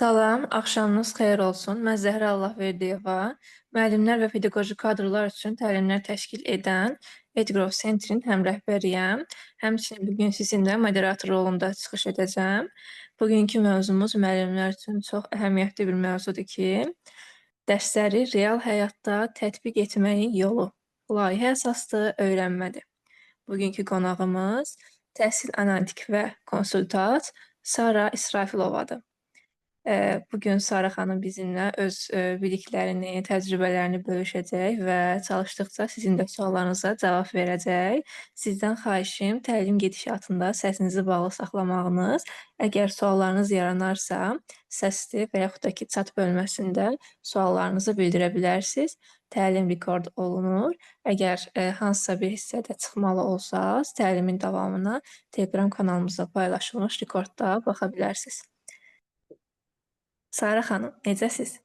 Salam, axşamınız xeyir olsun. Mən Zəhra Allahverdiyeva, müəllimlər və pedaqoji kadrlar üçün təlimlər təşkil edən Edgrowth Centrin həm rəhbəriyəm, həmçinin bugün sizinlə moderator rolunda çıxış edəcəm. Bugünkü mövzumuz müəllimlər üçün çox əhəmiyyətli bir mövzudur ki, dərsləri real həyatda tətbiq etməyin yolu, layihə əsaslı öyrənmədir. Bugünkü qonağımız təhsil analitik və konsultant Sara İsrafilovadır. Bugün Sara xanım bizimlə öz biliklərini, təcrübələrini bölüşəcək və çalışdıqca sizin də suallarınıza cavab verəcək. Sizdən xahişim təlim gedişatında səsinizi bağlı saxlamağınız. Əgər suallarınız yaranarsa, səsli və yaxud da ki, chat bölməsində suallarınızı bildirə bilərsiniz. Təlim rekord olunur. Əgər hansısa bir hissədə çıxmalı olsanız, təlimin davamına Telegram kanalımızda paylaşılmış rekordda baxa bilərsiniz. Sara xanım, necəsiz?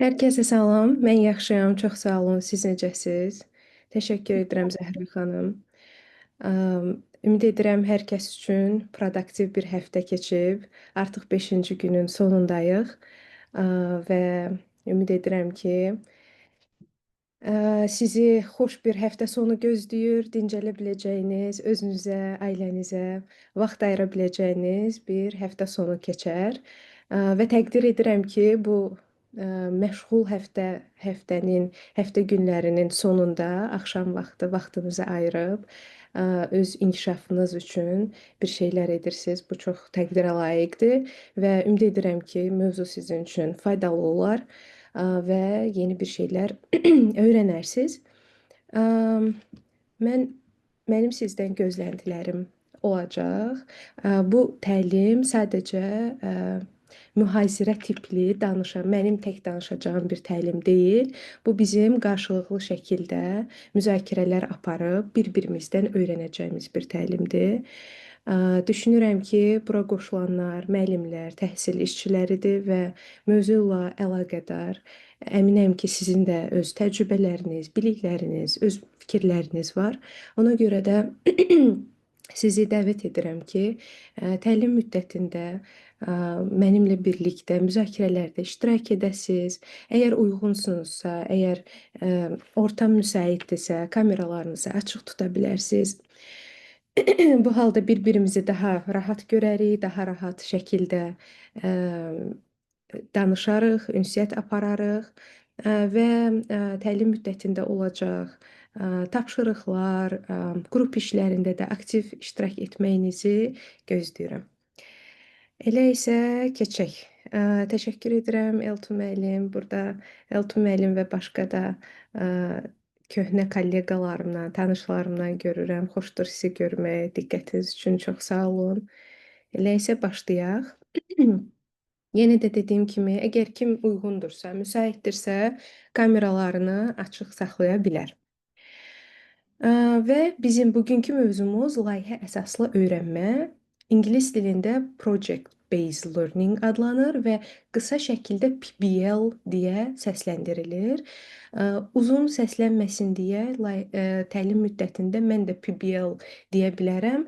Hər kəsə salam. Mən yaxşıyam, çox sağ olun. Siz necəsiz? Təşəkkür edirəm Zəhra xanım. Ümid edirəm hər kəs üçün produktiv bir həftə keçib. Artıq 5-ci günün sonundayıq. Və ümid edirəm ki, sizi xoş bir həftə sonu gözləyir, dincələ biləcəyiniz, özünüzə, ailənizə vaxt ayıra biləcəyiniz bir həftə sonu keçər. Və təqdir edirəm ki, bu məşğul həftə günlərinin sonunda axşam vaxtınızı ayırıb öz inkişafınız üçün bir şeylər edirsiniz. Bu çox təqdirə layiqdir və ümid edirəm ki, mövzu sizin üçün faydalı olar və yeni bir şeylər öyrənərsiniz. Mənim sizdən gözləntilərim olacaq. Bu təlim sadəcə mühazirə tipli mənim tək danışacağım bir təlim deyil. Bu bizim qarşılıqlı şəkildə müzakirələr aparıb bir-birimizdən öyrənəcəyimiz bir təlimdir. Düşünürəm ki, bura qoşulanlar müəllimlər, təhsil işçiləridir və mövzu ilə əlaqədar əminəm ki, sizin də öz təcrübələriniz, bilikləriniz, öz fikirləriniz var. Ona görə də sizi dəvət edirəm ki, təlim müddətində mənimlə birlikdə müzakirələrdə iştirak edəsiniz. Əgər uyğunsunuzsa, əgər ortam müsaitdirsə, kameralarınızı açıq tuta bilərsiniz. Bu halda bir-birimizi daha rahat görərik, daha rahat şəkildə danışarıq, ünsiyyət apararıq və təlim müddətində olacaq tapşırıqlar, qrup işlərində də aktiv iştirak etməyinizi gözləyirəm. Elə isə keçək. Təşəkkür edirəm Elton müəllim. Burada Elton müəllim və başqa da köhnə kolleqalarımdan, tanışlarımdan görürəm. Xoşdur sizi görmək. Diqqətiniz üçün çox sağ olun. Elə isə başlayaq. Yenə də dediyim kimi, əgər kim uyğundursa, müsaitdirsə, kameralarını açıq saxlaya bilər. Və bizim bugünkü mövzumuz layihə əsaslı öyrənmə. İngilis dilində Project Based Learning adlanır və qısa şəkildə PBL deyə səsləndirilir. Uzun səslənməsin deyə təlim müddətində mən də PBL deyə bilərəm.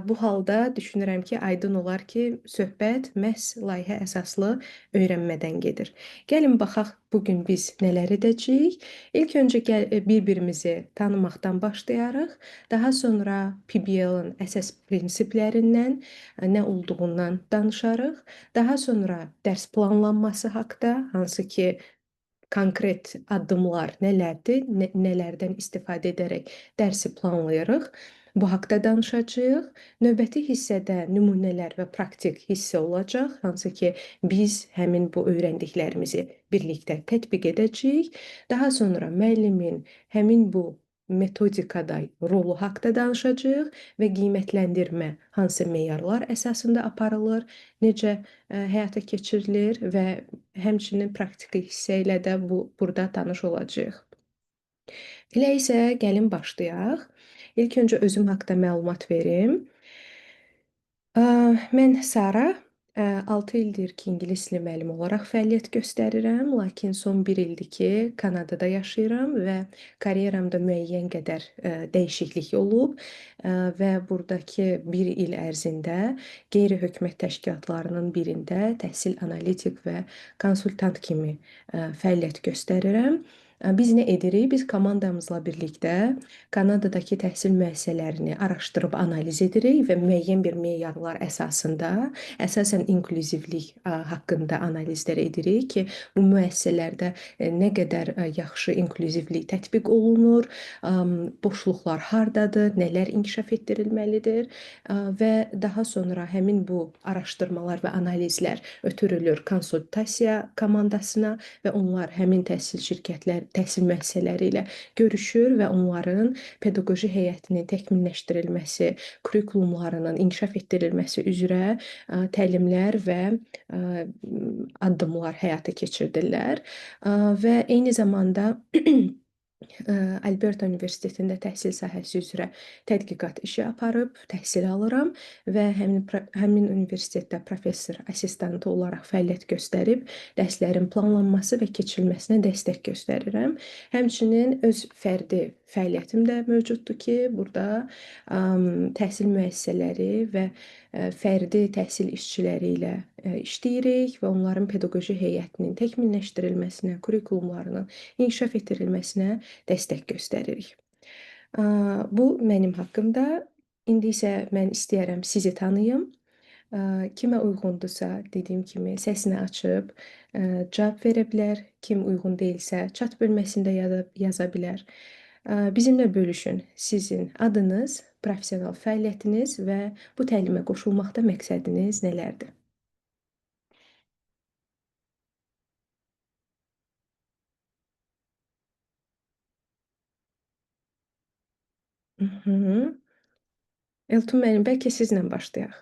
Bu halda düşünürəm ki, aydın olar ki, söhbət məhz layihə əsaslı öyrənmədən gedir. Gəlin baxaq bugün biz nələr edəcəyik. İlk öncə bir-birimizi tanımaqdan başlayarıq. Daha sonra PBL-ın əsas prinsiplərindən, nə olduğundan danışarıq. Daha sonra dərs planlanması haqqında, hansı ki, konkret addımlar nələrdir, nələrdən istifadə edərək dərsi planlayırıq. Bu haqda danışacağıq. Növbəti hissədə nümunələr və praktik hissə olacaq, hansı ki, biz həmin bu öyrəndiklərimizi birlikdə tətbiq edəcəyik. Daha sonra müəllimin həmin bu metodikada rolu haqqda danışacağıq və qiymətləndirmə hansı meyarlar əsasında aparılır, necə həyata keçirilir və həmçinin praktiki hissə ilə də burada tanış olacağıq. Elə isə gəlin başlayaq. İlk öncə özüm haqqında məlumat verim. Mən Sara, 6 ildir ki, ingilis dili müəllimi olaraq fəaliyyət göstərirəm, lakin son 1 ildir ki, Kanadada yaşayıram və karyeramda müəyyən qədər dəyişiklik olub və burdakı 1 il ərzində qeyri-hökumət təşkilatlarının birində təhsil analitik və konsultant kimi fəaliyyət göstərirəm. Biz nə edirik? Biz komandamızla birlikdə Kanadadakı təhsil müəssisələrini araşdırıb analiz edirik və müəyyən bir meyarlar əsasında, əsasən inklüzivlik haqqında analizlər edirik ki, bu müəssisələrdə nə qədər yaxşı inklüzivlik tətbiq olunur, boşluqlar hardadır, nələr inkişaf etdirilməlidir və daha sonra həmin bu araşdırmalar və analizlər ötürülür konsultasiya komandasına və onlar həmin təhsil müəssisələri ilə görüşür və onların pedaqoji heyətinin təkmilləşdirilməsi, kurikulumlarının inkişaf etdirilməsi üzrə təlimlər və addımlar həyata keçirdirlər və eyni zamanda Alberta Universitetində təhsil sahəsi üzrə tədqiqat işi aparıb təhsil alıram və həmin universitetdə professor assistantı olaraq fəaliyyət göstərib dərslərin planlanması və keçirilməsinə dəstək göstərirəm. Həmçinin öz fərdi fəaliyyətim də mövcuddur ki, burada təhsil müəssisələri və fərdi təhsil işçiləri ilə işləyirik və onların pedaqoji heyətinin təkmilləşdirilməsinə, kurikulumlarının inkişaf etdirilməsinə dəstək göstəririk. Bu mənim haqqımda. İndi isə mən istəyərəm sizi tanıyım. Kimə uyğundursa, dediyim kimi, səsini açıb cavab verə bilər. Kim uyğun deyilsə, chat bölməsində yaza bilər. Bizimlə bölüşün. Sizin adınız, professional fəaliyyətiniz və bu təlimə qoşulmaqda məqsədiniz nələrdir? Elton müəllim, bəlkə sizlə başlayaq.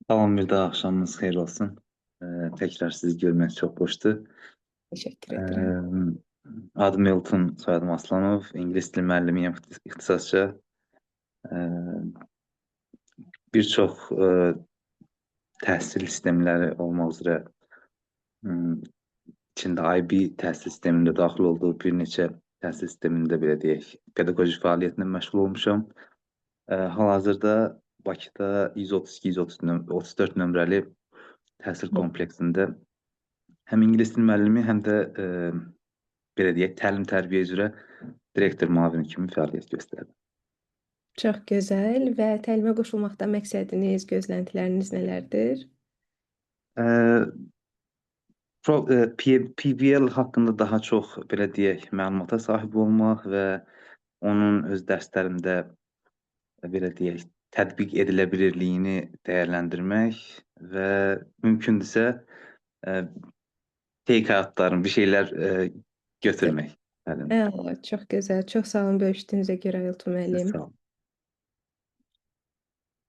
Salam, bir daha axşamınız xeyir olsun. Təkrar sizi görmək çox xoşdur. Təşəkkür edirəm. Adım Elton, soyadım Aslanov, ingilis dili müəllimiyəm, ixtisasca. Bir çox təhsil sistemləri olmaq üzrə içində IB təhsil sistemində daxil olduğu bir neçə təhsil sistemində, belə deyək, pedaqoji fəaliyyətlə məşğul olmuşam. Hal-hazırda Bakıda 132-134 nömrəli təhsil kompleksində həm ingilis dili müəllimi, həm də belə deyək, təlim-tərbiyə üzrə direktor müavini kimi fəaliyyət göstərirəm. Çox gözəl və təlimə qoşulmaqda məqsədiniz, gözləntiləriniz nələrdir? PBL haqqında daha çox, belə deyək, məlumata sahib olmaq və onun öz dərslərimdə, belə deyək, tətbiq edilə bilirliyini dəyərləndirmək və mümkündürsə heyatların bir şeylər götürmək. Çox gözəl. Çox sağ olun bölüşdüyünüzə görə Elton müəllim. Sağ olun.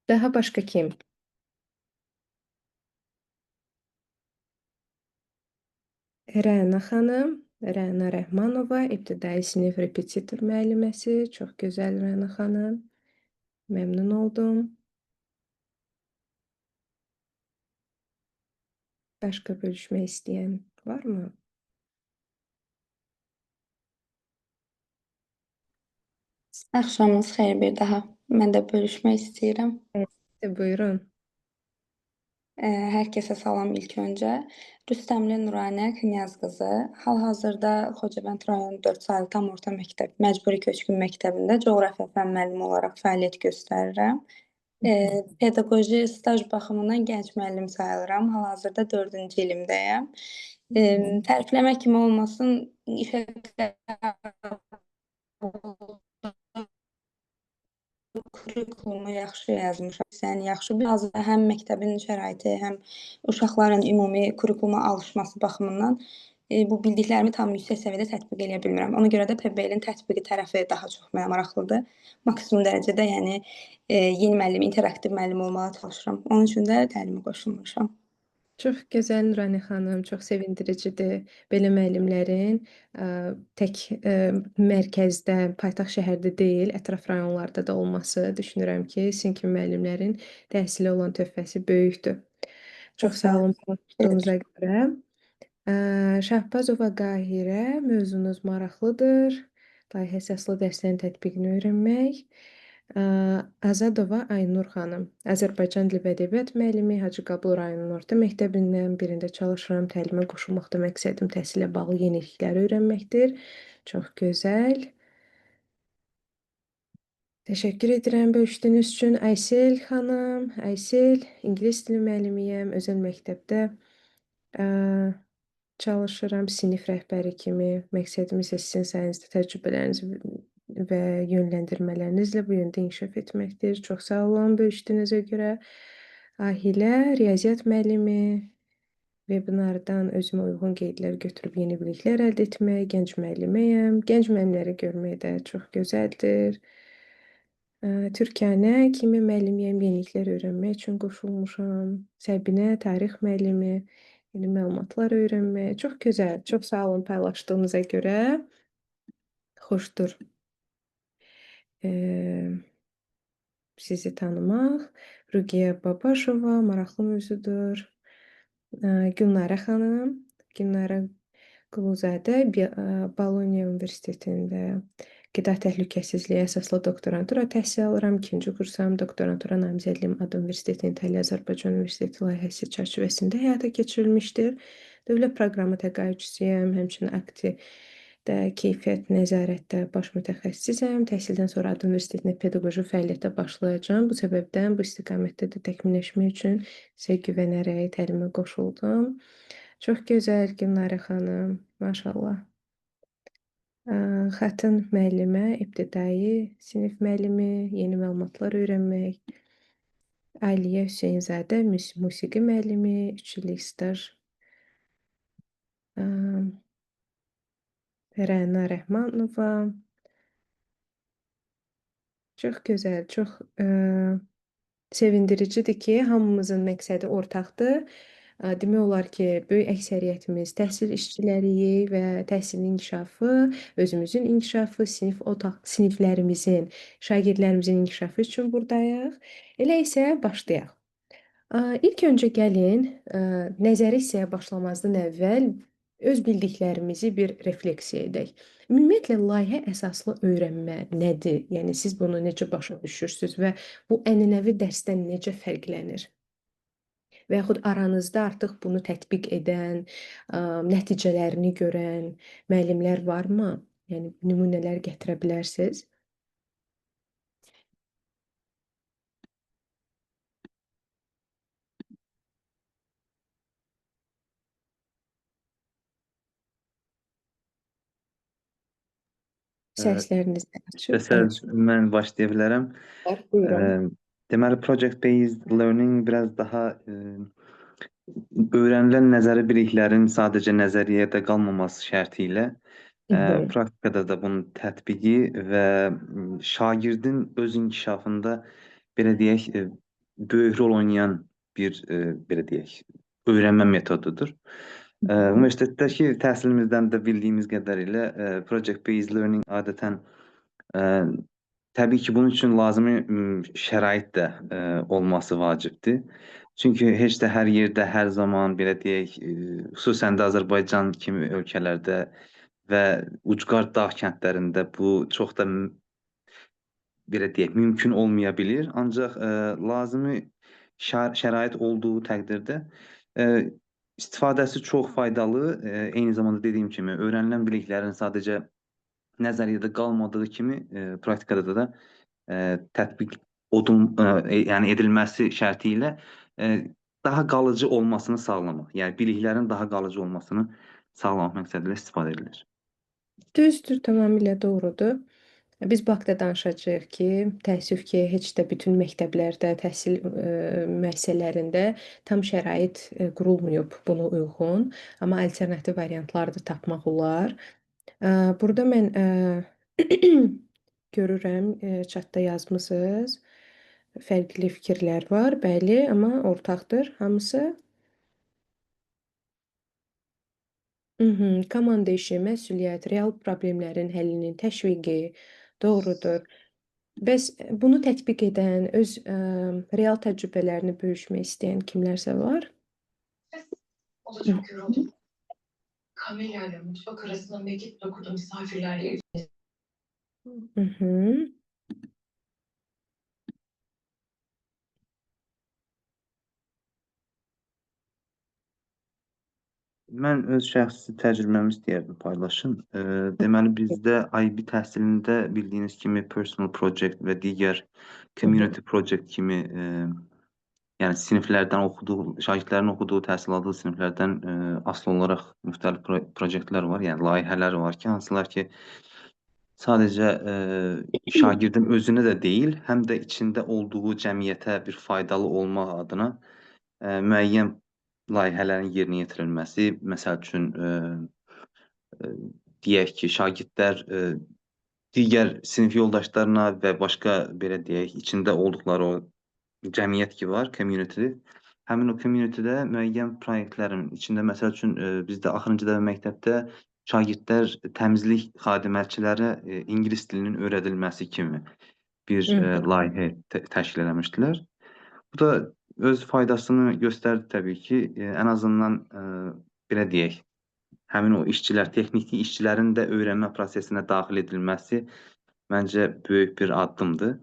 Daha başqa kim? Rəna xanım, Rəna Rəhmanova, ibtidai sinif repetitor müəlliməsi. Çox gözəl Rəna xanım. Məmnun oldum. Başqa bölüşmək istəyən varmı? Axşamınız xeyir bir daha. Mən də bölüşmək istəyirəm. Buyurun. Hər kəsə salam ilk öncə. Rüstəmli Nuranə Knyaz qızı. Hal-hazırda Xocavənd rayon 4 saylı tam orta məktəb, məcburi köçkün məktəbində coğrafiya fən müəllimi olaraq fəaliyyət göstərirəm. Pedaqoji staj baxımından gənc müəllim sayılıram. Hal-hazırda 4-cü ilimdəyəm. Tərifləmək kimi olmasın, işə kurikulumu yaxşı yazmışam. Yəni yaxşı bir hazırda həm məktəbin şəraiti, həm uşaqların ümumi kurikuluma alışması baxımından bu bildiklərimi tam yüksək səviyyədə tətbiq edə bilmirəm. Ona görə də PBL-in tətbiqi tərəfi daha çox mənə maraqlıdır. Maksimum dərəcədə, yəni yeni müəllim, interaktiv müəllim olmağa çalışıram. Onun üçün də təlimə qoşulmuşam. Çox gözəl Nurani xanım, çox sevindiricidir belə müəllimlərin tək mərkəzdə, paytaxt şəhərdə deyil, ətraf rayonlarda da olması. Düşünürəm ki, sizin kimi müəllimlərin təhsilə olan töhfəsi böyükdür. Çox sağ olun paylaşdığınıza görə. Şahbazova Qahirə, mövzunuz maraqlıdır. Layihə əsaslı dərslərin tətbiqini öyrənmək. Ə, Azadova Aynur xanım, Azərbaycan dili və ədəbiyyat müəllimi, Hacıqabul rayonunun orta məktəbindən birində çalışıram. Təlimə qoşulmaqda məqsədim təhsilə bağlı yenilikləri öyrənməkdir. Çox gözəl. Təşəkkür edirəm bölüşdüyünüz üçün. Aysel xanım, Aysel, ingilis dili müəllimiyəm, özəl məktəbdə ə, çalışıram sinif rəhbəri kimi. Məqsədim isə sizin sayənizdə təcrübələrinizi və yönləndirmələrinizlə bu yöndə inkişaf etməkdir. Çox sağ olun bölüşdüyünüzə görə. Ahilə, riyaziyyat müəllimi, webinardan özümə uyğun qeydlər götürüb yeni biliklər əldə etmək, gənc müəlliməyəm. Gənc müəllimləri görmək də çox gözəldir. Türkanə, kimi müəllimiyəm, yeniliklər öyrənmək üçün qoşulmuşam. Səbinə, tarix müəllimi, yeni məlumatlar öyrənmək. Çox gözəl, çox sağ olun paylaşdığınıza görə. Xoşdur sizi tanımaq. Ruqiyə Babaşova, maraqlı mövzudur. Gülnarə xanım, Gülnarə Quluzadə, Boloniya Universitetində qida təhlükəsizliyi əsaslı doktorantura təhsil alıram. 2-ci kursam doktorantura namizədliyim ADA Universitetinin İtaliya Azərbaycan Universiteti layihəsi çərçivəsində həyata keçirilmişdir. Dövlət proqramı təqaüdçüsüyəm, həmçinin aktivdə keyfiyyət nəzarətdə baş mütəxəssisəm. Təhsildən sonra ADA Universitetində pedaqoji fəaliyyətə başlayacağam. Bu səbəbdən bu istiqamətdə də təkmilləşmək üçün sizə güvənərək təlimə qoşuldum. Çox gözəl Gülnarə xanım, maşallah. Xətin müəllimə, ibtidai sinif müəllimi, yeni məlumatlar öyrənmək. Aliyə Hüseynzadə, musiqi müəllimi, 3 illik staj. Rəna Rəhmanova. Çox gözəl, çox sevindiricidir ki, hamımızın məqsədi ortaqdır. Demək olar ki, böyük əksəriyyətimiz təhsil işçiləriyik və təhsilin inkişafı, özümüzün inkişafı, siniflərimizin, şagirdlərimizin inkişafı üçün burdayıq. Elə isə başlayaq. İlk öncə gəlin, nəzəri hissəyə başlamazdan əvvəl öz bildiklərimizi bir refleksiya edək. Ümumiyyətlə, layihə əsaslı öyrənmə nədir? Yəni, siz bunu necə başa düşürsünüz və bu ənənəvi dərsdən necə fərqlənir? Və yaxud aranızda artıq bunu tətbiq edən, nəticələrini görən müəllimlər varmı? Yəni, nümunələr gətirə bilərsiniz? Səslərinizi açıb. İstəsəz mən başlaya bilərəm. Buyurun. Deməli, project-based learning biraz daha öyrənilən nəzəri biliklərin sadəcə nəzəriyyədə qalmaması şərti ilə praktikada da bunun tətbiqi və şagirdin öz inkişafında belə deyək, böyük rol oynayan bir belə deyək, öyrənmə metodudur. Universitetdəki təhsilimizdən də bildiyimiz qədərilə project-based learning adətən təbii ki, bunun üçün lazımi şərait də olması vacibdir. Çünki heç də hər yerdə, hər zaman belə deyək, xüsusən də Azərbaycan kimi ölkələrdə və ucqar dağ kəndlərində bu çox da belə deyək, mümkün olmaya bilir. Ancaq lazımi şərait olduğu təqdirdə istifadəsi çox faydalı. Eyni zamanda dediyim kimi, öyrənilən biliklərin sadəcə nəzəriyyədə qalmadığı kimi praktikada da tətbiq yəni edilməsi şərti ilə daha qalıcı olmasını sağlamaq, yəni biliklərin daha qalıcı olmasını sağlamaq məqsədilə istifadə edilir. Düzdür, tamamilə doğrudur. Biz bu haqda danışacağıq ki, təəssüf ki, heç də bütün məktəblərdə, təhsil müəssisələrində tam şərait qurulmayıb buna uyğun, amma alternativ variantlar da tapmaq olar. Burada mən görürəm, chatda yazmısınız. Fərqli fikirlər var, bəli, amma ortaqdır hamısı. Komanda işi, məsuliyyət, real problemlərin həllinin təşviqi, doğrudur. Bəs bunu tətbiq edən, öz real təcrübələrini bölüşmək istəyən kimlərsə var? O da çok yoruldu. Kamilla ile mutfak arasında mekik dokudu misafirlerle. Hı hı. Mən öz şəxsi təcrübəmi istəyərdim paylaşım. Deməli bizdə IB təhsilində bildiyiniz kimi personal project və digər community project kimi yəni siniflərdən şagirdlərin oxuduğu, təhsil aldığı siniflərdən asılı olaraq müxtəlif proyektlər var, yəni layihələr var ki, hansılar ki sadəcə şagirdin özünə də deyil, həm də içində olduğu cəmiyyətə bir faydalı olmaq adına müəyyən layihələrin yerinə yetirilməsi, məsəl üçün deyək ki, şagirdlər digər sinif yoldaşlarına və başqa belə deyək, içində olduqları o cəmiyyət ki var, community. Həmin o communitydə müəyyən proyektlərin içində məsəl üçün bizdə axırıncı dəfə məktəbdə şagirdlər təmizlik xadiməlçilərə ingilis dilinin öyrədilməsi kimi bir layihə təşkil eləmişdilər. Bu da öz faydasını göstərdi təbii ki, ən azından belə deyək, həmin o işçilər, texniki işçilərin də öyrənmə prosesinə daxil edilməsi məncə böyük bir addımdır.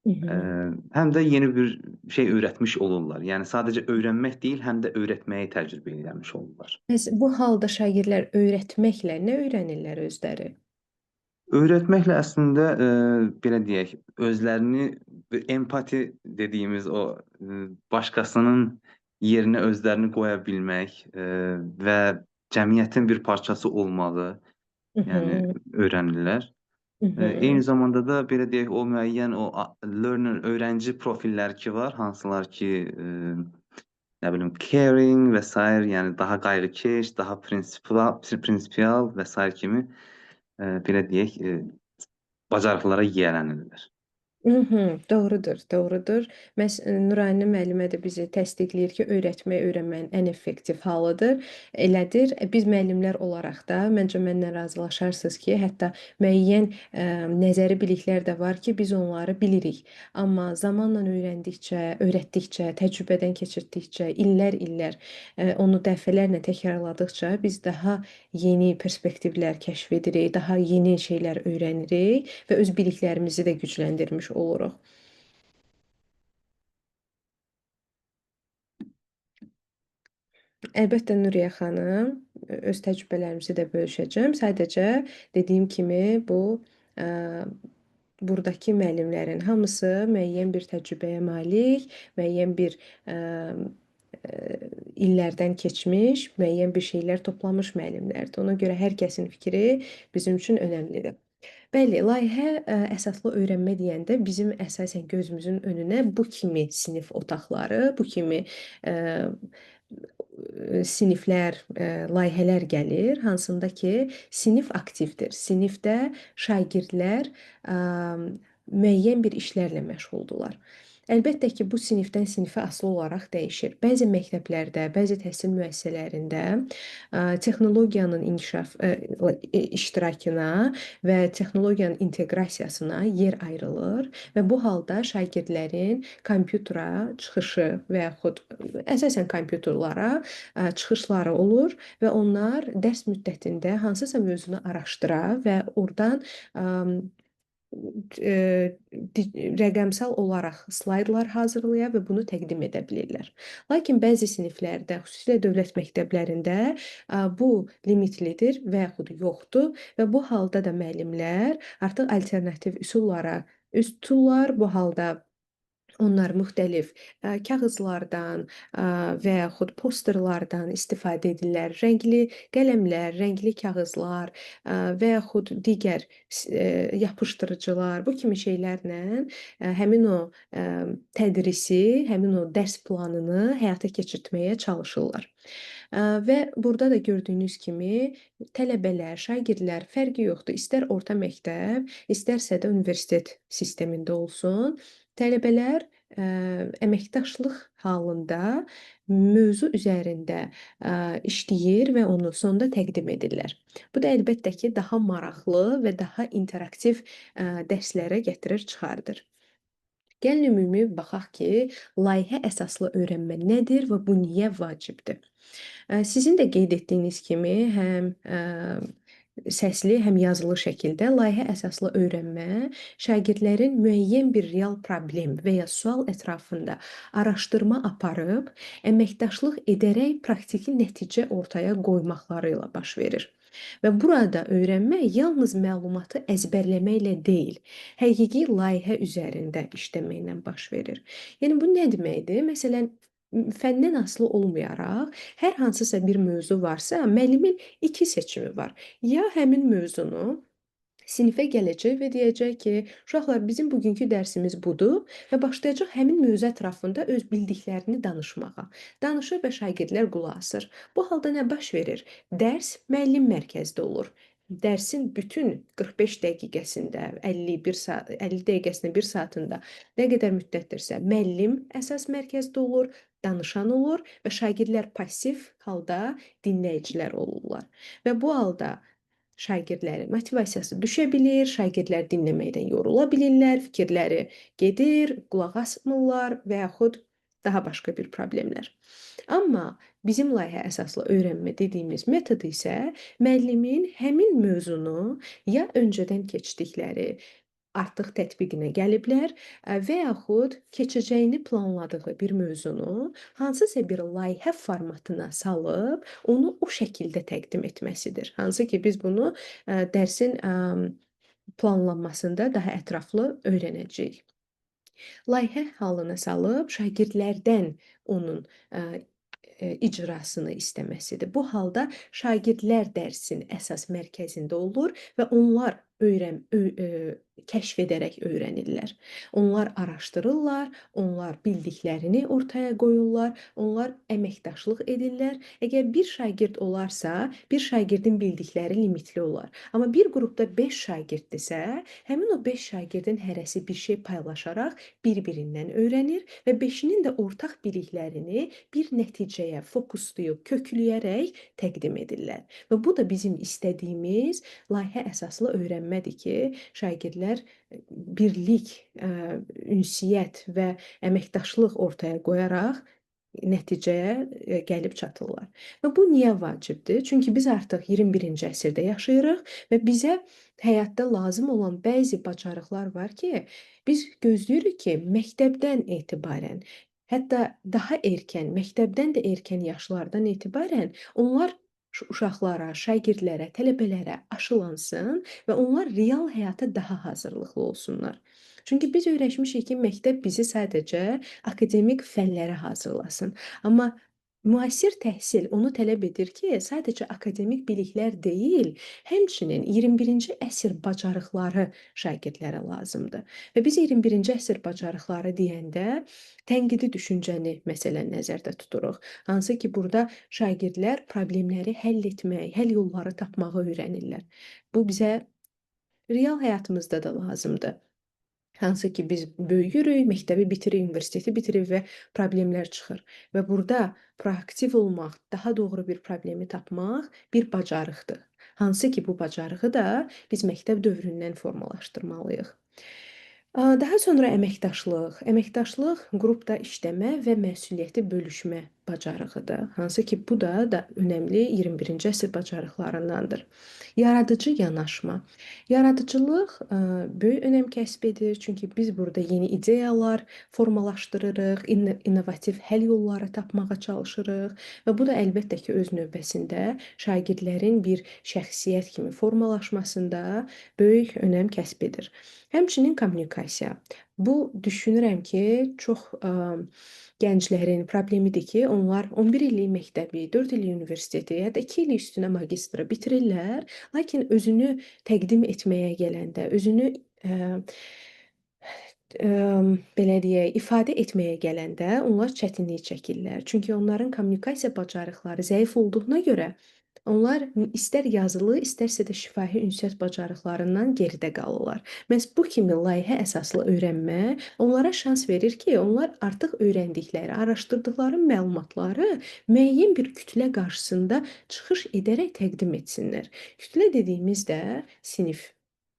Həm də yeni bir şey öyrətmiş olurlar. Yəni sadəcə öyrənmək deyil, həm də öyrətməyi təcrübə eləmiş olurlar. Bəs bu halda şagirdlər öyrətməklə nə öyrənirlər özləri? Öyrətməklə əslində belə deyək, özlərini empati dediyimiz o başqasının yerinə özlərini qoya bilmək və cəmiyyətin bir parçası olmağı, yəni öyrənirlər. Eyni zamanda da belə deyək, o müəyyən o learner, öyrənci profilləri ki var, hansılar ki, nə bilim, caring və sair, yəni daha qayğıkeş, daha prinsipial və sair kimi belə deyək, bacarıqlara yiyələnirlər. Doğrudur, doğrudur. Məhz Nurani müəllimə də bizi təsdiqləyir ki, öyrətmək öyrənməyin ən effektiv halıdır. Elədir. Biz müəllimlər olaraq da məncə mənlə razılaşarsınız ki, hətta müəyyən nəzəri biliklər də var ki, biz onları bilirik. Amma zamanla öyrəndikcə, öyrətdikcə, təcrübədən keçirdikcə, illər onu dəfələrlə təkrarladıqca biz daha yeni perspektivlər kəşf edirik, daha yeni şeylər öyrənirik və öz biliklərimizi də gücləndirmiş oluruq. Əlbəttə Nuriyə xanım, öz təcrübələrimizi də bölüşəcəm. Sadəcə dediyim kimi bu burdakı müəllimlərin hamısı müəyyən bir təcrübəyə malik, müəyyən bir illərdən keçmiş, müəyyən bir şeylər toplamış müəllimlərdir. Ona görə hər kəsin fikri bizim üçün önəmlidir. Bəli, layihə əsaslı öyrənmə deyəndə bizim əsasən gözümüzün önünə bu kimi sinif otaqları, bu kimi siniflər, layihələr gəlir, hansında ki, sinif aktivdir. Sinifdə şagirdlər müəyyən bir işlərlə məşğuldurlar. Əlbəttə ki, bu sinifdən sinifə asılı olaraq dəyişir. Bəzi məktəblərdə, bəzi təhsil müəssisələrində texnologiyanın inkişaf iştirakına və texnologiyanın inteqrasiyasına yer ayrılır və bu halda şagirdlərin kompütera çıxışı və yaxud əsasən kompüterlara çıxışları olur və onlar dərs müddətində hansısa mövzunu araşdıra və oradan rəqəmsal olaraq slaydlar hazırlaya və bunu təqdim edə bilirlər. Lakin bəzi siniflərdə, xüsusilə dövlət məktəblərində bu limitlidir və yaxud yoxdur və bu halda da müəllimlər artıq alternativ üsullara üz tuturlar. Bu halda onlar müxtəlif kağızlardan və yaxud posterlardan istifadə edirlər. Rəngli qələmlər, rəngli kağızlar və yaxud digər yapışdırıcılar, bu kimi şeylərlə həmin o tədrisi, həmin o dərs planını həyata keçirtməyə çalışırlar. Və burada da gördüyünüz kimi tələbələr, şagirdlər fərqi yoxdur. İstər orta məktəb, istərsə də universitet sistemində olsun. Tələbələr əməkdaşlıq halında mövzu üzərində işləyir və onu sonda təqdim edirlər. Bu da əlbəttə ki, daha maraqlı və daha interaktiv dərslərə gətirir, çıxardır. Gəlin ümumi baxaq ki, layihə əsaslı öyrənmə nədir və bu niyə vacibdir? Sizin də qeyd etdiyiniz kimi, həm səsli, həm yazılı şəkildə layihə əsaslı öyrənmə şagirdlərin müəyyən bir real problem və ya sual ətrafında araşdırma aparıb, əməkdaşlıq edərək praktiki nəticə ortaya qoymaqları ilə baş verir. Və burada öyrənmə yalnız məlumatı əzbərləməklə deyil, həqiqi layihə üzərində işləməklə baş verir. Yəni bu nə deməkdir? Məsələn, fəndən asılı olmayaraq, hər hansısa bir mövzu varsa, müəllimin iki seçimi var. Ya həmin mövzunu sinifə gələcək və deyəcək ki, uşaqlar, bizim bugünkü dərsimiz budur və başlayacaq həmin mövzu ətrafında öz bildiklərini danışmağa. Danışır və şagirdlər qulaq asır. Bu halda nə baş verir? Dərs müəllim mərkəzdə olur. Dərsin bütün 45 dəqiqəsində, 50 dəqiqəsində, 1 saatında nə qədər müddətdirsə, müəllim əsas mərkəzdə olur, danışan olur və şagirdlər passiv halda dinləyicilər olurlar. Və bu halda şagirdlərin motivasiyası düşə bilir, şagirdlər dinləməkdən yorula bilirlər, fikirləri gedir, qulaq asmırlar və yaxud daha başqa bir problemlər. Amma bizim layihə əsaslı öyrənmə dediyimiz metod isə müəllimin həmin mövzunu ya öncədən keçdikləri artıq tətbiqinə gəliblər və yaxud keçəcəyini planladığı bir mövzunu hansısa bir layihə formatına salıb onu o şəkildə təqdim etməsidir. Hansı ki, biz bunu dərsin planlanmasında daha ətraflı öyrənəcəyik. Layihə halına salıb şagirdlərdən onun icrasını istəməsidir. Bu halda şagirdlər dərsin əsas mərkəzində olur və onlar kəşf edərək öyrənirlər. Onlar araşdırırlar, onlar bildiklərini ortaya qoyurlar, onlar əməkdaşlıq edirlər. Əgər bir şagird olarsa, bir şagirdin bildikləri limitli olar. Amma bir qrupda 5 şagirddirsə, həmin o 5 şagirdin hərəsi bir şey paylaşaraq bir-birindən öyrənir və 5-inin də ortaq biliklərini bir nəticəyə fokuslayıb, kökləyərək təqdim edirlər. Və bu da bizim istədiyimiz layihə əsaslı öyrənmədir ki, şagirdlər birlik, ünsiyyət və əməkdaşlıq ortaya qoyaraq nəticəyə gəlib çatırlar. Və bu niyə vacibdir? Çünki biz artıq 21-ci əsrdə yaşayırıq və bizə həyatda lazım olan bəzi bacarıqlar var ki, biz gözləyirik ki, məktəbdən etibarən, hətta daha erkən, məktəbdən də erkən yaşlardan etibarən onlar uşaqlara, şagirdlərə, tələbələrə aşılansın və onlar real həyata daha hazırlıqlı olsunlar. Çünki biz öyrəşmişik ki, məktəb bizi sadəcə akademik fənlərə hazırlasın. Amma müasir təhsil onu tələb edir ki, sadəcə akademik biliklər deyil, həmçinin 21-ci əsr bacarıqları şagirdlərə lazımdır. Və biz 21-ci əsr bacarıqları deyəndə tənqidi düşüncəni məsələn nəzərdə tuturuq. Hansı ki, burada şagirdlər problemləri həll etmək, həll yolları tapmağı öyrənirlər. Bu bizə real həyatımızda da lazımdır. Hansı ki, biz böyüyürük, məktəbi bitiririk, universiteti bitiririk və problemlər çıxır. Və burada proaktiv olmaq, daha doğru bir problemi tapmaq bir bacarıqdır. Hansı ki, bu bacarığı da biz məktəb dövründən formalaşdırmalıyıq. Daha sonra əməkdaşlıq. Əməkdaşlıq qrupda işləmə və məsuliyyəti bölüşmə bacarığıdır. Hansı ki, bu da önəmli 21-ci əsr bacarıqlarındandır. Yaradıcı yanaşma. Yaradıcılıq böyük önəm kəsb edir. Çünki biz burada yeni ideyalar formalaşdırırıq, innovativ həll yolları tapmağa çalışırıq və bu da əlbəttə ki, öz növbəsində şagirdlərin bir şəxsiyyət kimi formalaşmasında böyük önəm kəsb edir. Həmçinin kommunikasiya. Bu düşünürəm ki, çox gənclərin problemidir ki, onlar 11 illik məktəbi, 4 illik universiteti, ya da 2 illik üstünə magistri bitirirlər, lakin özünü təqdim etməyə gələndə, özünü belə deyək, ifadə etməyə gələndə onlar çətinlik çəkirlər. Çünki onların kommunikasiya bacarıqları zəif olduğuna görə Onlar istər yazılı, istərsə də şifahi ünsiyyət bacarıqlarından geridə qalırlar. Məhz bu kimi layihə əsaslı öyrənmə onlara şans verir ki, onlar artıq öyrəndikləri, araşdırdıkları məlumatları müəyyən bir kütlə qarşısında çıxış edərək təqdim etsinlər. Kütlə dediyimiz də sinif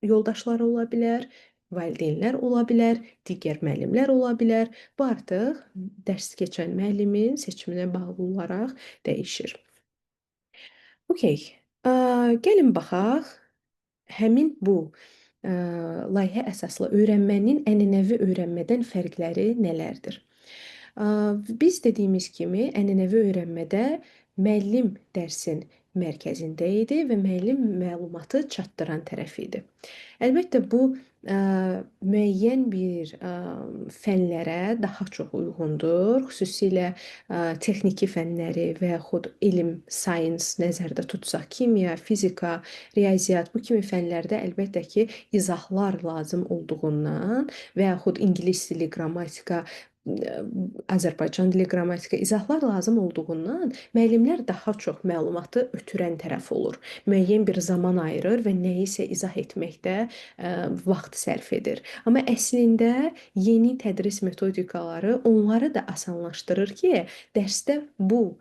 yoldaşları ola bilər, valideynlər ola bilər, digər müəllimlər ola bilər. Bu artıq dərs keçən müəllimin seçiminə bağlı olaraq dəyişir. Okay, gəlin baxaq həmin bu layihə əsaslı öyrənmənin ənənəvi öyrənmədən fərqləri nələrdir? Biz dediyimiz kimi ənənəvi öyrənmədə müəllim dərsin mərkəzində idi və müəllim məlumatı çatdıran tərəf idi. Əlbəttə bu müəyyən bir fənlərə daha çox uyğundur. Xüsusilə texniki fənləri və yaxud elm, science nəzərdə tutsaq, kimya, fizika, riyaziyyat bu kimi fənlərdə əlbəttə ki, izahlar lazım olduğundan və yaxud ingilis dili, qrammatika, Azərbaycan dili, qrammatika izahlar lazım olduğundan müəllimlər daha çox məlumatı ötürən tərəf olur. Müəyyən bir zaman ayırır və nəyisə izah etməkdə vaxt sərf edir. Amma əslində yeni tədris metodikaları onları da asanlaşdırır ki, dərsdə bu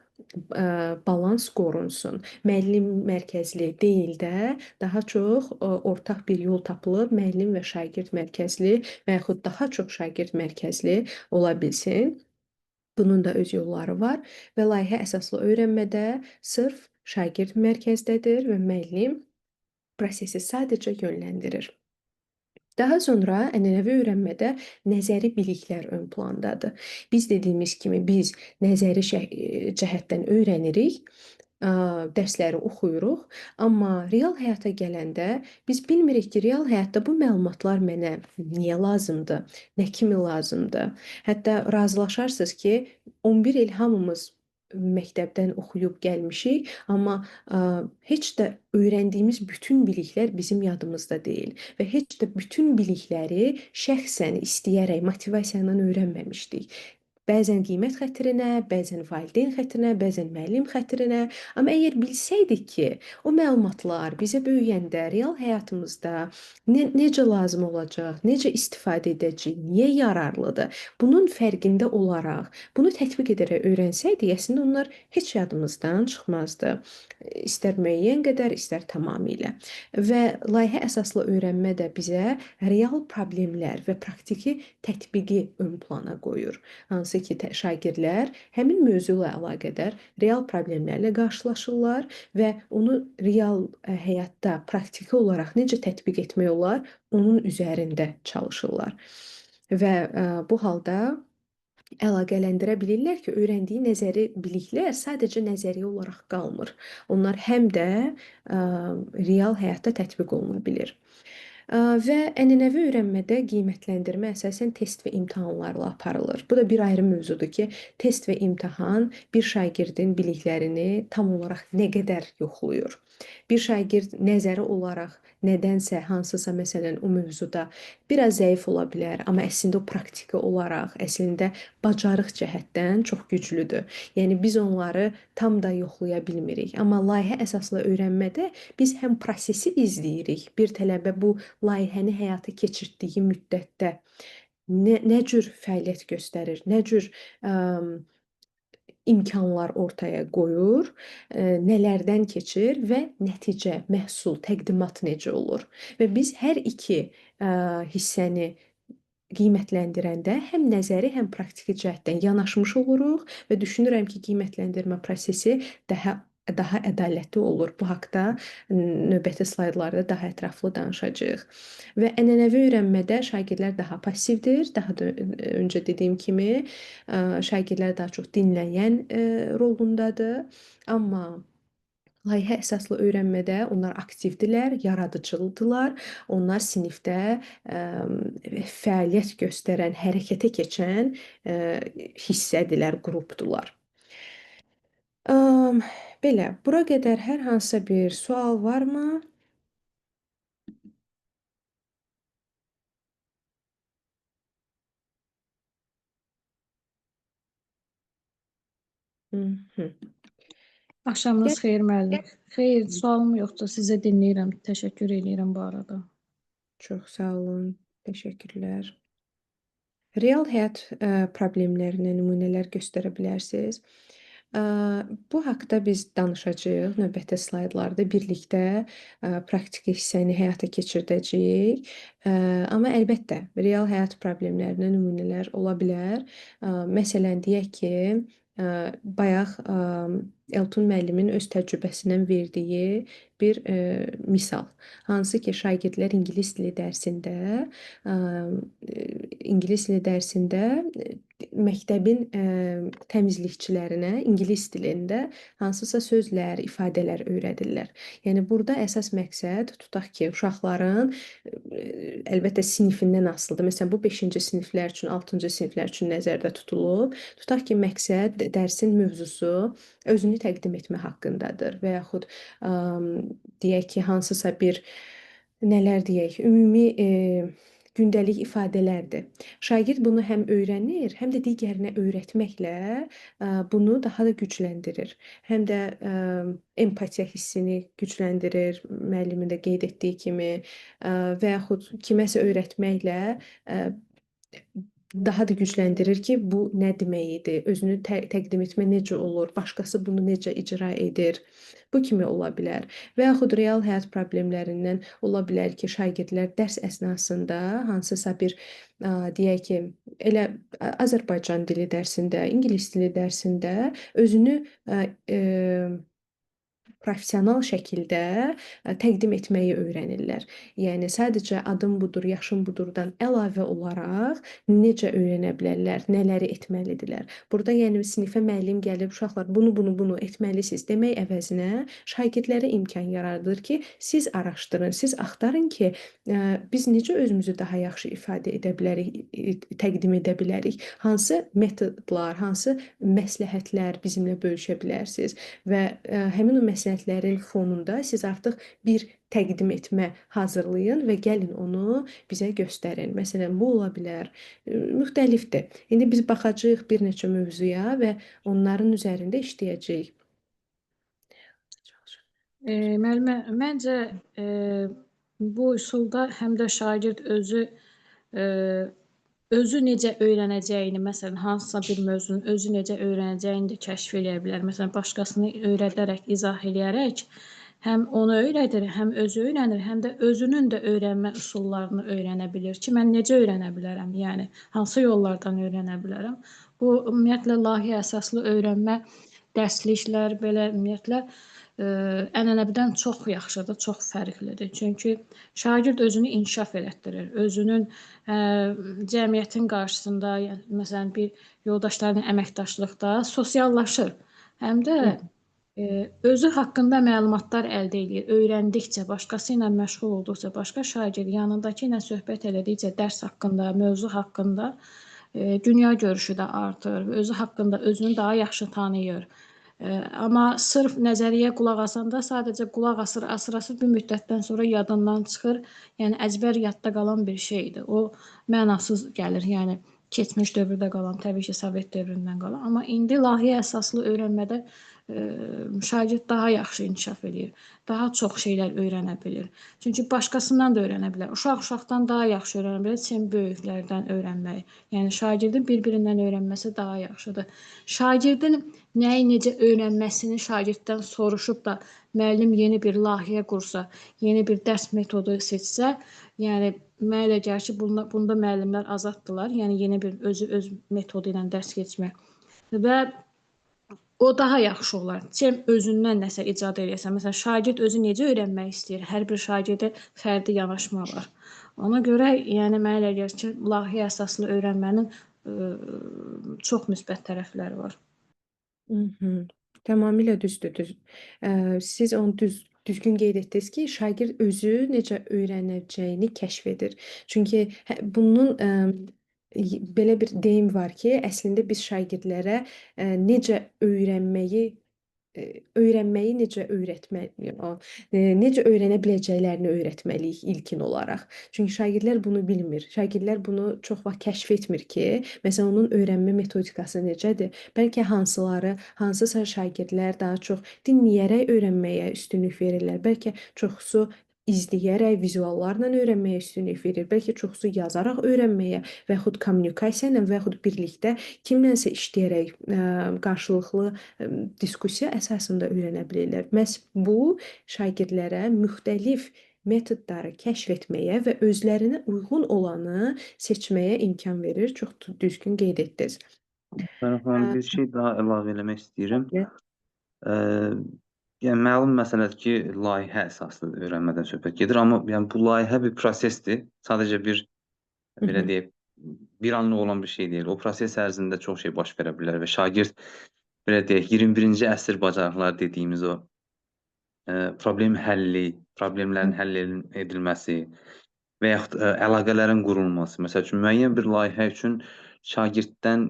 balans qorunsun. Müəllim mərkəzli deyil də, daha çox ortaq bir yol tapılıb müəllim və şagird mərkəzli və yaxud daha çox şagird mərkəzli ola bilsin. Bunun da öz yolları var və layihə əsaslı öyrənmədə sırf şagird mərkəzdədir və müəllim prosesi sadəcə yönləndirir. Daha sonra ənənəvi öyrənmədə nəzəri biliklər ön plandadır. Biz dediyimiz kimi biz nəzəri cəhətdən öyrənirik, dərsləri oxuyuruq, amma real həyata gələndə biz bilmirik ki, real həyatda bu məlumatlar mənə niyə lazımdır, nə kimi lazımdır. Hətta razılaşarsınız ki, 11 il hamımız məktəbdən oxuyub gəlmişik, amma heç də öyrəndiyimiz bütün biliklər bizim yadımızda deyil və heç də bütün bilikləri şəxsən istəyərək, motivasiya ilə öyrənməmişdik. Bəzən qiymət xətrinə, bəzən valideyn xətrinə, bəzən müəllim xətrinə. Amma əgər bilsəydik ki, o məlumatlar bizə böyüyəndə real həyatımızda necə lazım olacaq, necə istifadə edəcəyik, niyə yararlıdır, bunun fərqində olaraq, bunu tətbiq edərək öyrənsəydik, əslində onlar heç yadımızdan çıxmazdı. İstər müəyyən qədər, istər tamamilə. Və layihə əsaslı öyrənmə də bizə real problemlər və praktiki tətbiqi ön plana qoyur. Hansı ki, şagirdlər həmin mövzu ilə əlaqədar real problemlərlə qarşılaşırlar və onu real həyatda praktiki olaraq necə tətbiq etmək olar, onun üzərində çalışırlar. Və bu halda əlaqələndirə bilirlər ki, öyrəndiyi nəzəri biliklər sadəcə nəzəriyyə olaraq qalmır. Onlar həm də real həyatda tətbiq oluna bilir. Və ənənəvi öyrənmədə qiymətləndirmə əsasən test və imtahanlarla aparılır. Bu da bir ayrı mövzudur ki, test və imtahan bir şagirdin biliklərini tam olaraq nə qədər yoxlayır. Bir şagird nəzəri olaraq nədənsə, hansısa məsələn o mövzuda biraz zəif ola bilər, amma əslində o praktiki olaraq, əslində bacarıq cəhətdən çox güclüdür. Yəni biz onları tam da yoxlaya bilmirik. Amma layihə əsaslı öyrənmədə biz həm prosesi izləyirik. Bir tələbə bu layihəni həyata keçirtdiyi müddətdə nə cür fəaliyyət göstərir, nə cür imkanlar ortaya qoyur, nələrdən keçir və nəticə, məhsul, təqdimat necə olur. Və biz hər iki hissəni qiymətləndirəndə həm nəzəri, həm praktiki cəhətdən yanaşmış oluruq və düşünürəm ki, qiymətləndirmə prosesi daha ədalətli olur. Bu haqda növbəti slaydlarda daha ətraflı danışacağıq. Və ənənəvi öyrənmədə şagirdlər daha passivdir. Daha da öncə dediyim kimi, şagirdlər daha çox dinləyən rolundadır. Amma layihə əsaslı öyrənmədə onlar aktivdirlər, yaradıcılıdırlar. Onlar sinifdə fəaliyyət göstərən, hərəkətə keçən hissədirlər, qrupdular. Belə, bura qədər hər hansısa bir sual varmı? Axşamınız Gəl xeyir müəllim. Xeyir, sualım yoxdur. Sizə dinləyirəm. Təşəkkür edirəm bu arada. Çox sağ olun. Təşəkkürlər. Real həyat problemlərinə nümunələr göstərə bilərsiniz. Ə, Bu haqqda biz danışacağıq növbəti slaydlarda birlikdə praktiki hissəni həyata keçirdəcəyik. Amma əlbəttə real həyat problemlərinə nümunələr ola bilər. Məsələn deyək ki, bayaq Elton müəllimin öz təcrübəsindən verdiyi bir misal. Hansı ki, şagirdlər ingilis dili dərsində ə, ingilis dili dərsində məktəbin təmizlikçilərinə ingilis dilində hansısa sözlər, ifadələr öyrədirlər. Yəni burada əsas məqsəd tutaq ki, uşaqların əlbəttə sinifindən asılıdır. Məsələn, bu 5-ci siniflər üçün, 6-cı siniflər üçün nəzərdə tutulub. Tutaq ki, məqsəd dərsin mövzusu özünü təqdim etmə haqqındadır və yaxud deyək ki, hansısa bir nələr deyək, ümumi gündəlik ifadələrdir. Şagird bunu həm öyrənir, həm də digərinə öyrətməklə bunu daha da gücləndirir. Həm də empatiya hissini gücləndirir, müəllimin də qeyd etdiyi kimi, və yaxud kiməsə öyrətməklə daha da gücləndirir ki, bu nə demək idi, özünü təqdim etmə necə olur, başqası bunu necə icra edir. Bu kimi ola bilər. Və yaxud real həyat problemlərindən ola bilər ki, şagirdlər dərs əsnasında hansısa bir deyək ki, elə Azərbaycan dili dərsində, ingilis dili dərsində özünü professional şəkildə təqdim etməyi öyrənirlər. Yəni sadəcə adım budur, yaşım budurdan əlavə olaraq necə öyrənə bilərlər, nələri etməlidirlər. Burada yəni sinifə müəllim gəlib uşaqlar bunu etməlisiniz demək əvəzinə şagirdlərə imkan yaradır ki, siz araşdırın, siz axtarın ki, biz necə özümüzü daha yaxşı ifadə edə bilərik, təqdim edə bilərik. Hansı metodlar, hansı məsləhətlər bizimlə bölüşə bilərsiniz və həmin o məsləhətlərin fonunda siz artıq bir təqdim etmə hazırlayın və gəlin onu bizə göstərin. Məsələn, bu ola bilər, müxtəlifdir. İndi biz baxacağıq bir neçə mövzuya və onların üzərində işləyəcəyik. Müəllimə, məncə bu üsulda həm də şagird özü necə öyrənəcəyini, məsələn, hansısa bir mövzunun özü necə öyrənəcəyini də kəşf eləyə bilər. Məsələn, başqasını öyrədərək, izah eləyərək həm onu öyrədir, həm özü öyrənir, həm də özünün də öyrənmə üsullarını öyrənə bilir ki, mən necə öyrənə bilərəm, yəni hansı yollardan öyrənə bilərəm. Bu, ümumiyyətlə, layihə əsaslı öyrənmə, dərsliklər, belə ümumiyyətlə, ənənəvidən çox yaxşıdır, çox fərqlidir. Çünki şagird özünü inkişaf elətdirir, özünün cəmiyyətin qarşısında, məsələn, bir yoldaşlarla əməkdaşlıqda sosiallaşır. Həm də özü haqqında məlumatlar əldə edir. Öyrəndikcə, başqası ilə məşğul olduqca, başqa şagird yanındakı ilə söhbət elədikcə dərs haqqında, mövzu haqqında dünya görüşü də artır. Özü haqqında özünü daha yaxşı tanıyır. Amma sırf nəzəriyyə qulaq asanda sadəcə qulaq asır bir müddətdən sonra yadından çıxır. Yəni əzbər yadda qalan bir şeydir. O mənasız gəlir. Yəni keçmiş dövrdə qalan, təbii ki, Sovet dövründən qalan. Amma indi layihə əsaslı öyrənmədə şagird daha yaxşı inkişaf edir. Daha çox şeylər öyrənə bilir. Çünki başqasından da öyrənə bilər. Uşaqdan daha yaxşı öyrənə bilər, sem böyüklərdən öyrənmək. Yəni şagirdin bir-birindən öyrənməsi daha yaxşıdır. Şagirdin nəyi necə öyrənməsini şagirddən soruşub da müəllim yeni bir layihə qursa, yeni bir dərs metodu seçsə, yəni mənə elə gəlir ki, bunda müəllimlər azaddılar. Yəni yeni bir öz metodu ilə dərs keçmək. Və o daha yaxşı olar. Cəm özündən nəsə icad eləyəsən. Məsələn, şagird özü necə öyrənmək istəyir? Hər bir şagirdə fərdi yanaşma var. Ona görə, yəni mənə elə gəlir ki, layihə əsaslı öyrənmənin çox müsbət tərəfləri var. Tamamilə düzdür. Siz onu düzgün qeyd etdiniz ki, şagird özü necə öyrənəcəyini kəşf edir. Çünki bunun belə bir deyim var ki, əslində biz şagirdlərə necə öyrənməyi öyrənməyi necə öyrənə biləcəklərini öyrətməliyik ilkin olaraq. Çünki şagirdlər bunu bilmir. Şagirdlər bunu çox vaxt kəşf etmir ki, məsələn, onun öyrənmə metodikası necədir? Bəlkə hansısa şagirdlər daha çox dinləyərək öyrənməyə üstünlük verirlər. Bəlkə çoxsu izləyərək, vizuallarla öyrənməyə üstünlük verir. Bəlkə çoxsu yazaraq öyrənməyə və yaxud kommunikasiya ilə və yaxud birlikdə kimlənsə işləyərək qarşılıqlı diskussiya əsasında öyrənə bilirlər. Məhz bu şagirdlərə müxtəlif metodları kəşf etməyə və özlərinə uyğun olanı seçməyə imkan verir. Çox düzgün qeyd etdiniz. Fərah xanım, bir şey daha əlavə eləmək istəyirəm. Bəli. Yəni məlum məsələdir ki, layihə əsaslı öyrənmədən söhbət gedir, amma yəni bu layihə bir prosesdir. Sadəcə bir belə deyək, bir anlıq olan bir şey deyil. O proses ərzində çox şey baş verə bilər və şagird belə deyək, 21-ci əsr bacarıqları dediyimiz o problem həlli, problemlərin həll edilməsi və yaxud əlaqələrin qurulması. Məsəl üçün müəyyən bir layihə üçün şagirddən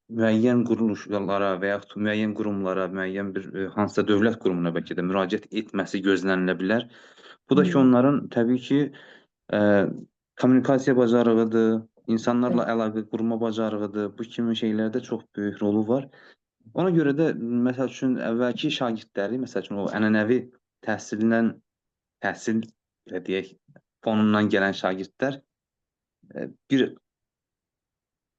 müəyyən quruluşlara və yaxud müəyyən qurumlara, müəyyən bir hansısa dövlət qurumuna bəlkə də müraciət etməsi gözlənilə bilər. Bu da ki, onların təbii ki, kommunikasiya bacarığıdır, insanlarla əlaqə qurma bacarığıdır. Bu kimi şeylərdə çox böyük rolu var. Ona görə də məsəl üçün əvvəlki şagirdləri, məsəl üçün o ənənəvi təhsil belə deyək, fonundan gələn şagirdlər bir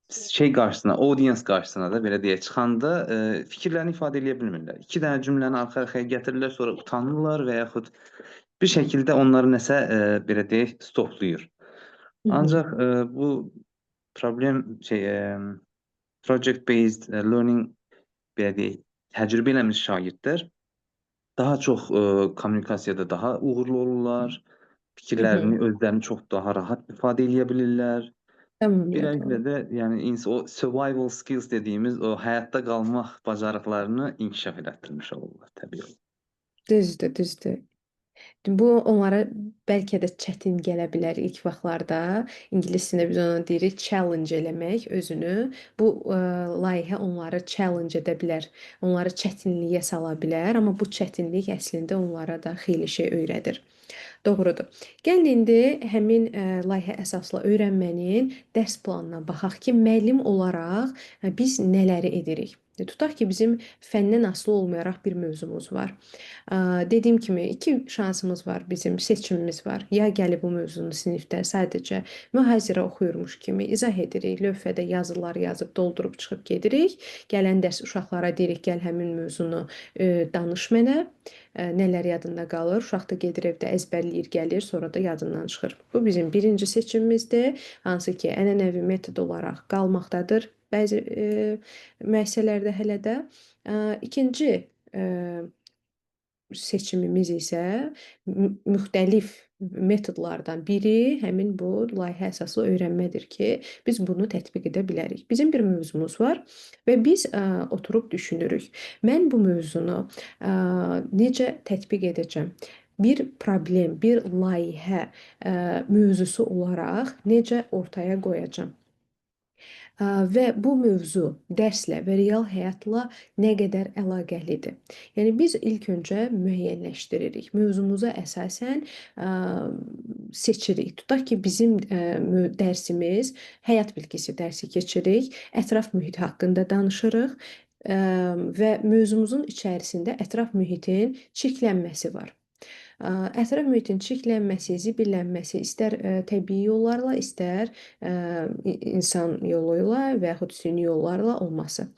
audience qarşısına da belə deyək, çıxanda fikirlərini ifadə edə bilmirlər. 2 dənə cümləni arxa-arxaya gətirirlər, sonra utanırlar və yaxud bir şəkildə onları nəsə belə deyək, stoplayır. Ancaq bu project based learning belə deyək, təcrübə eləmiş şagirdlər daha çox kommunikasiyada daha uğurlu olurlar, fikirlərini, özlərini çox daha rahat ifadə edə bilirlər. Beləliklə də yəni o survival skills dediyimiz o həyatda qalmaq bacarıqlarını inkişaf elətdirmiş olurlar təbii olaraq. Düzdür. Bu onlara bəlkə də çətin gələ bilər ilk vaxtlarda. İngilis dilində biz ona deyirik challenge eləmək özünü. Bu layihə onları challenge edə bilər. Onları çətinliyə sala bilər, amma bu çətinlik əslində onlara da xeyli şey öyrədir. Doğrudur. Gəlin indi həmin layihə əsaslı öyrənmənin dərs planına baxaq ki, müəllim olaraq biz nələri edirik? Tutaq ki, bizim fəndən asılı olmayaraq bir mövzumuz var. Dediyim kimi, 2 şansımız var, bizim seçimimiz var. Ya gəlib bu mövzunu sinifdə sadəcə mühazirə oxuyurmuş kimi izah edirik, lövhədə yazılar yazıb doldurub çıxıb gedirik. Gələn dərs uşaqlara deyirik, gəl həmin mövzunu danış mənə. Nələr yadında qalır? Uşaq da gedir evdə əzbərləyir, gəlir, sonra da yadından çıxır. Bu bizim birinci seçimimizdir, hansı ki, ənənəvi metod olaraq qalmaqdadır bəzi müəssisələrdə hələ də. İkinci seçimimiz isə müxtəlif metodlardan biri həmin bu layihə əsaslı öyrənmədir ki, biz bunu tətbiq edə bilərik. Bizim bir mövzumuz var və biz oturub düşünürük. Mən bu mövzunu necə tətbiq edəcəm? Bir problem, bir layihə mövzusu olaraq necə ortaya qoyacam? Və bu mövzu dərslə və real həyatla nə qədər əlaqəlidir? Yəni biz ilk öncə müəyyənləşdiririk. Mövzumuza əsasən seçirik. Tutaq ki, bizim dərsimiz həyat bilgisi dərsi keçirik. Ətraf mühit haqqında danışırıq və mövzumuzun içərisində ətraf mühitin çirklənməsi var. Ətraf mühitin çirklənməsi, zibillənməsi istər təbii yollarla, istər insan yolu ilə və yaxud süni yollarla olması.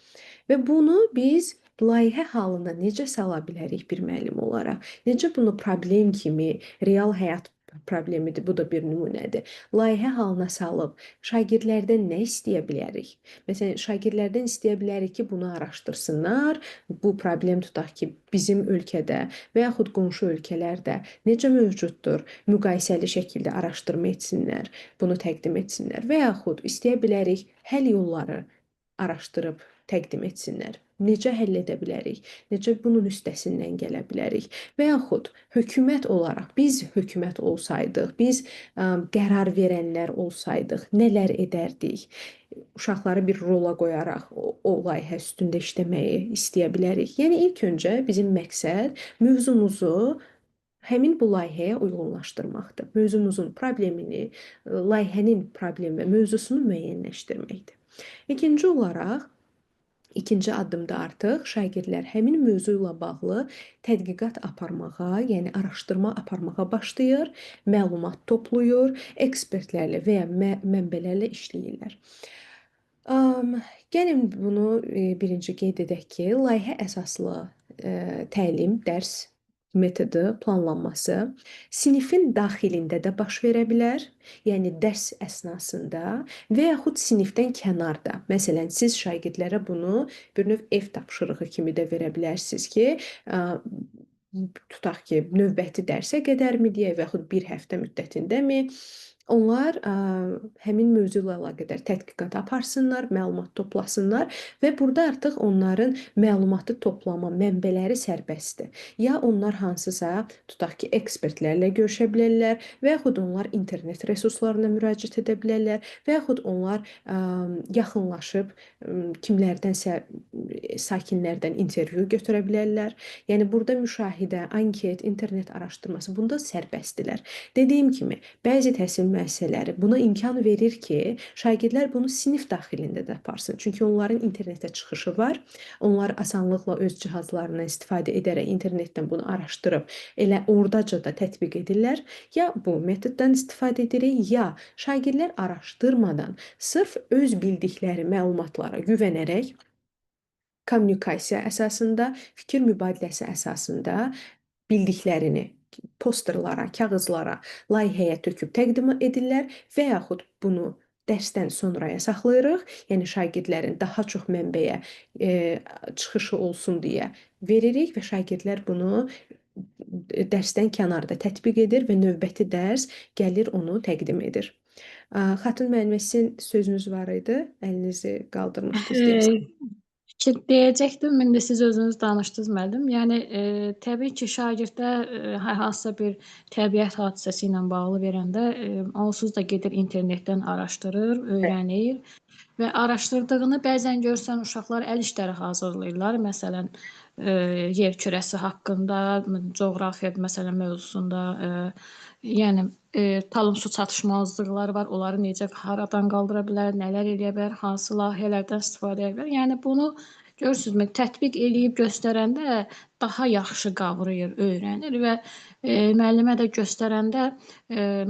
Və bunu biz layihə halına necə sala bilərik bir müəllim olaraq? Necə bunu problem kimi, real həyat problemidir, bu da bir nümunədir. Layihə halına salıb şagirdlərdən nə istəyə bilərik? Məsələn, şagirdlərdən istəyə bilərik ki, bunu araşdırsınlar. Bu problem tutaq ki, bizim ölkədə və yaxud qonşu ölkələrdə necə mövcuddur? Müqayisəli şəkildə araşdırma etsinlər, bunu təqdim etsinlər və yaxud istəyə bilərik həll yolları araşdırıb təqdim etsinlər. Necə həll edə bilərik? Necə bunun üstəsindən gələ bilərik? Və yaxud hökumət olaraq, biz hökumət olsaydıq, biz qərar verənlər olsaydıq, nələr edərdik? uşaqları bir rola qoyaraq o layihə üstündə işləməyi istəyə bilərik. Yəni ilk öncə bizim məqsəd mövzumuzu həmin bu layihəyə uyğunlaşdırmaqdır. Mövzumuzun problemini, layihənin problem və mövzusunu müəyyənləşdirməkdir. İkinci olaraq, İkinci addımda artıq şagirdlər həmin mövzu ilə bağlı tədqiqat aparmağa, yəni araşdırma aparmağa başlayır, məlumat toplayır, ekspertlərlə və ya mənbələrlə işləyirlər. Gəlin bunu birinci qeyd edək ki, layihə əsaslı təlim, dərs metodu planlanması sinifin daxilində də baş verə bilər, yəni dərs əsnasında və yaxud sinifdən kənarda. Məsələn, siz şagirdlərə bunu bir növ ev tapşırığı kimi də verə bilərsiniz ki, tutaq ki, növbəti dərsə qədərmi deyək və yaxud bir həftə müddətindəmi? Onlar həmin mövzu ilə əlaqədar tədqiqat aparsınlar, məlumat toplasınlar və burada artıq onların məlumatı toplama mənbələri sərbəstdir. Ya onlar hansısa, tutaq ki, ekspertlərlə görüşə bilərlər və yaxud onlar internet resurslarına müraciət edə bilərlər və yaxud onlar yaxınlaşıb kimlərdənsə sakinlərdən intervyu götürə bilərlər. Yəni burada müşahidə, anket, internet araşdırması bunda sərbəstdirlər. Dediyim kimi, bəzi təhsil müəssisələri buna imkan verir ki, şagirdlər bunu sinif daxilində də aparsın. Çünki onların internetə çıxışı var. Onlar asanlıqla öz cihazlarından istifadə edərək internetdən bunu araşdırıb elə ordaca da tətbiq edirlər. Ya bu metoddan istifadə edirik, ya şagirdlər araşdırmadan sırf öz bildikləri məlumatlara güvənərək kommunikasiya əsasında, fikir mübadiləsi əsasında bildiklərini posterlara, kağızlara, layihəyə töküb təqdim edirlər və yaxud bunu dərsdən sonraya saxlayırıq. Yəni şagirdlərin daha çox mənbəyə çıxışı olsun deyə veririk və şagirdlər bunu dərsdən kənarda tətbiq edir və növbəti dərs gəlir onu təqdim edir. Xatun müəllimə, sizin sözünüz var idi, əlinizi qaldırmışdınız deyəsən. Deyəcəkdim, indi siz özünüz danışdınız müəllim. Yəni təbii ki, şagirddə hər hansısa bir təbiət hadisəsi ilə bağlı verəndə onsuz da gedir internetdən araşdırır, öyrənir və araşdırdığını bəzən görsən uşaqlar əl işləri hazırlayırlar. Məsələn, yer kürəsi haqqında, coğrafiya məsələn mövzusunda, yəni talım su çatışmazlıqları var. Onları necə, haradan qaldıra bilər, nələr eləyə bilər, hansı layihələrdən istifadə edə bilər. Yəni bunu görürsünüzmü, tətbiq eləyib göstərəndə daha yaxşı qavrayır, öyrənir və müəllimə də göstərəndə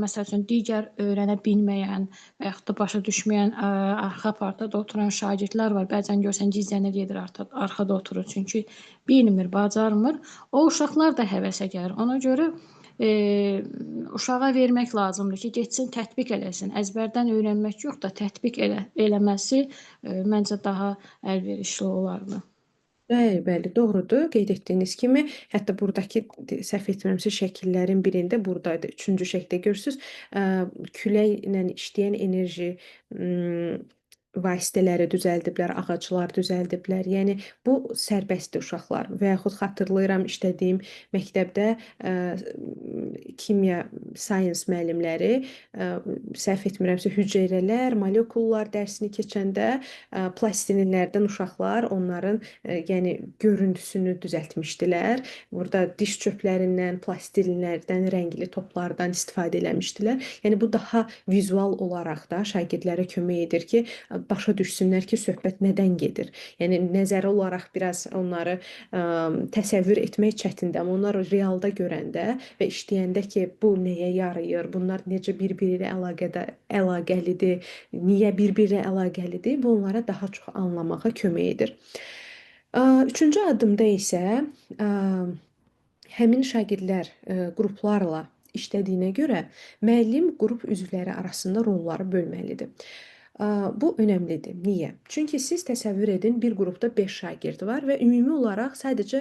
məsəl üçün digər öyrənə bilməyən və yaxud da başa düşməyən arxa partada oturan şagirdlər var. Bəzən görsən gizlənir, gedir arxada oturur, çünki bilmir, bacarmır. O uşaqlar da həvəsə gəlir. Ona görə uşağa vermək lazımdır ki, getsin, tətbiq eləsin. Əzbərdən öyrənmək yox da, tətbiq eləməsi məncə daha əlverişli olardı. Bəli, bəli, doğrudur. Qeyd etdiyiniz kimi, hətta buradakı səhv etmirəmsə şəkillərin birində buradaydı. Üçüncü şəkildə görürsüz, küləklə işləyən enerji vasitələri düzəldiblər, ağaclar düzəldiblər. Yəni bu sərbəstdir uşaqlar. Və yaxud xatırlayıram işlədiyim məktəbdə kimya, science müəllimləri səhv etmirəmsə hüceyrələr, molekullar dərsini keçəndə plastilinlərdən uşaqlar onların yəni görüntüsünü düzəltmişdilər. Burada diş çöplərindən, plastilinlərdən, rəngli toplardan istifadə eləmişdilər. Yəni bu daha vizual olaraq da şagirdlərə kömək edir ki, başa düşsünlər ki, söhbət nədən gedir. Yəni nəzəri olaraq biraz onları təsəvvür etmək çətindir, amma onlar realda görəndə və işləyəndə ki, bu nəyə yarayır, bunlar necə bir-biri ilə əlaqəlidir, niyə bir-biri ilə əlaqəlidir, bu onlara daha çox anlamağa kömək edir. Üçüncü addımda isə həmin şagirdlər qruplarla işlədiyinə görə müəllim qrup üzvləri arasında rolları bölməlidir. Bu önəmlidir. Niyə? Çünki siz təsəvvür edin, bir qrupda 5 şagird var və ümumi olaraq sadəcə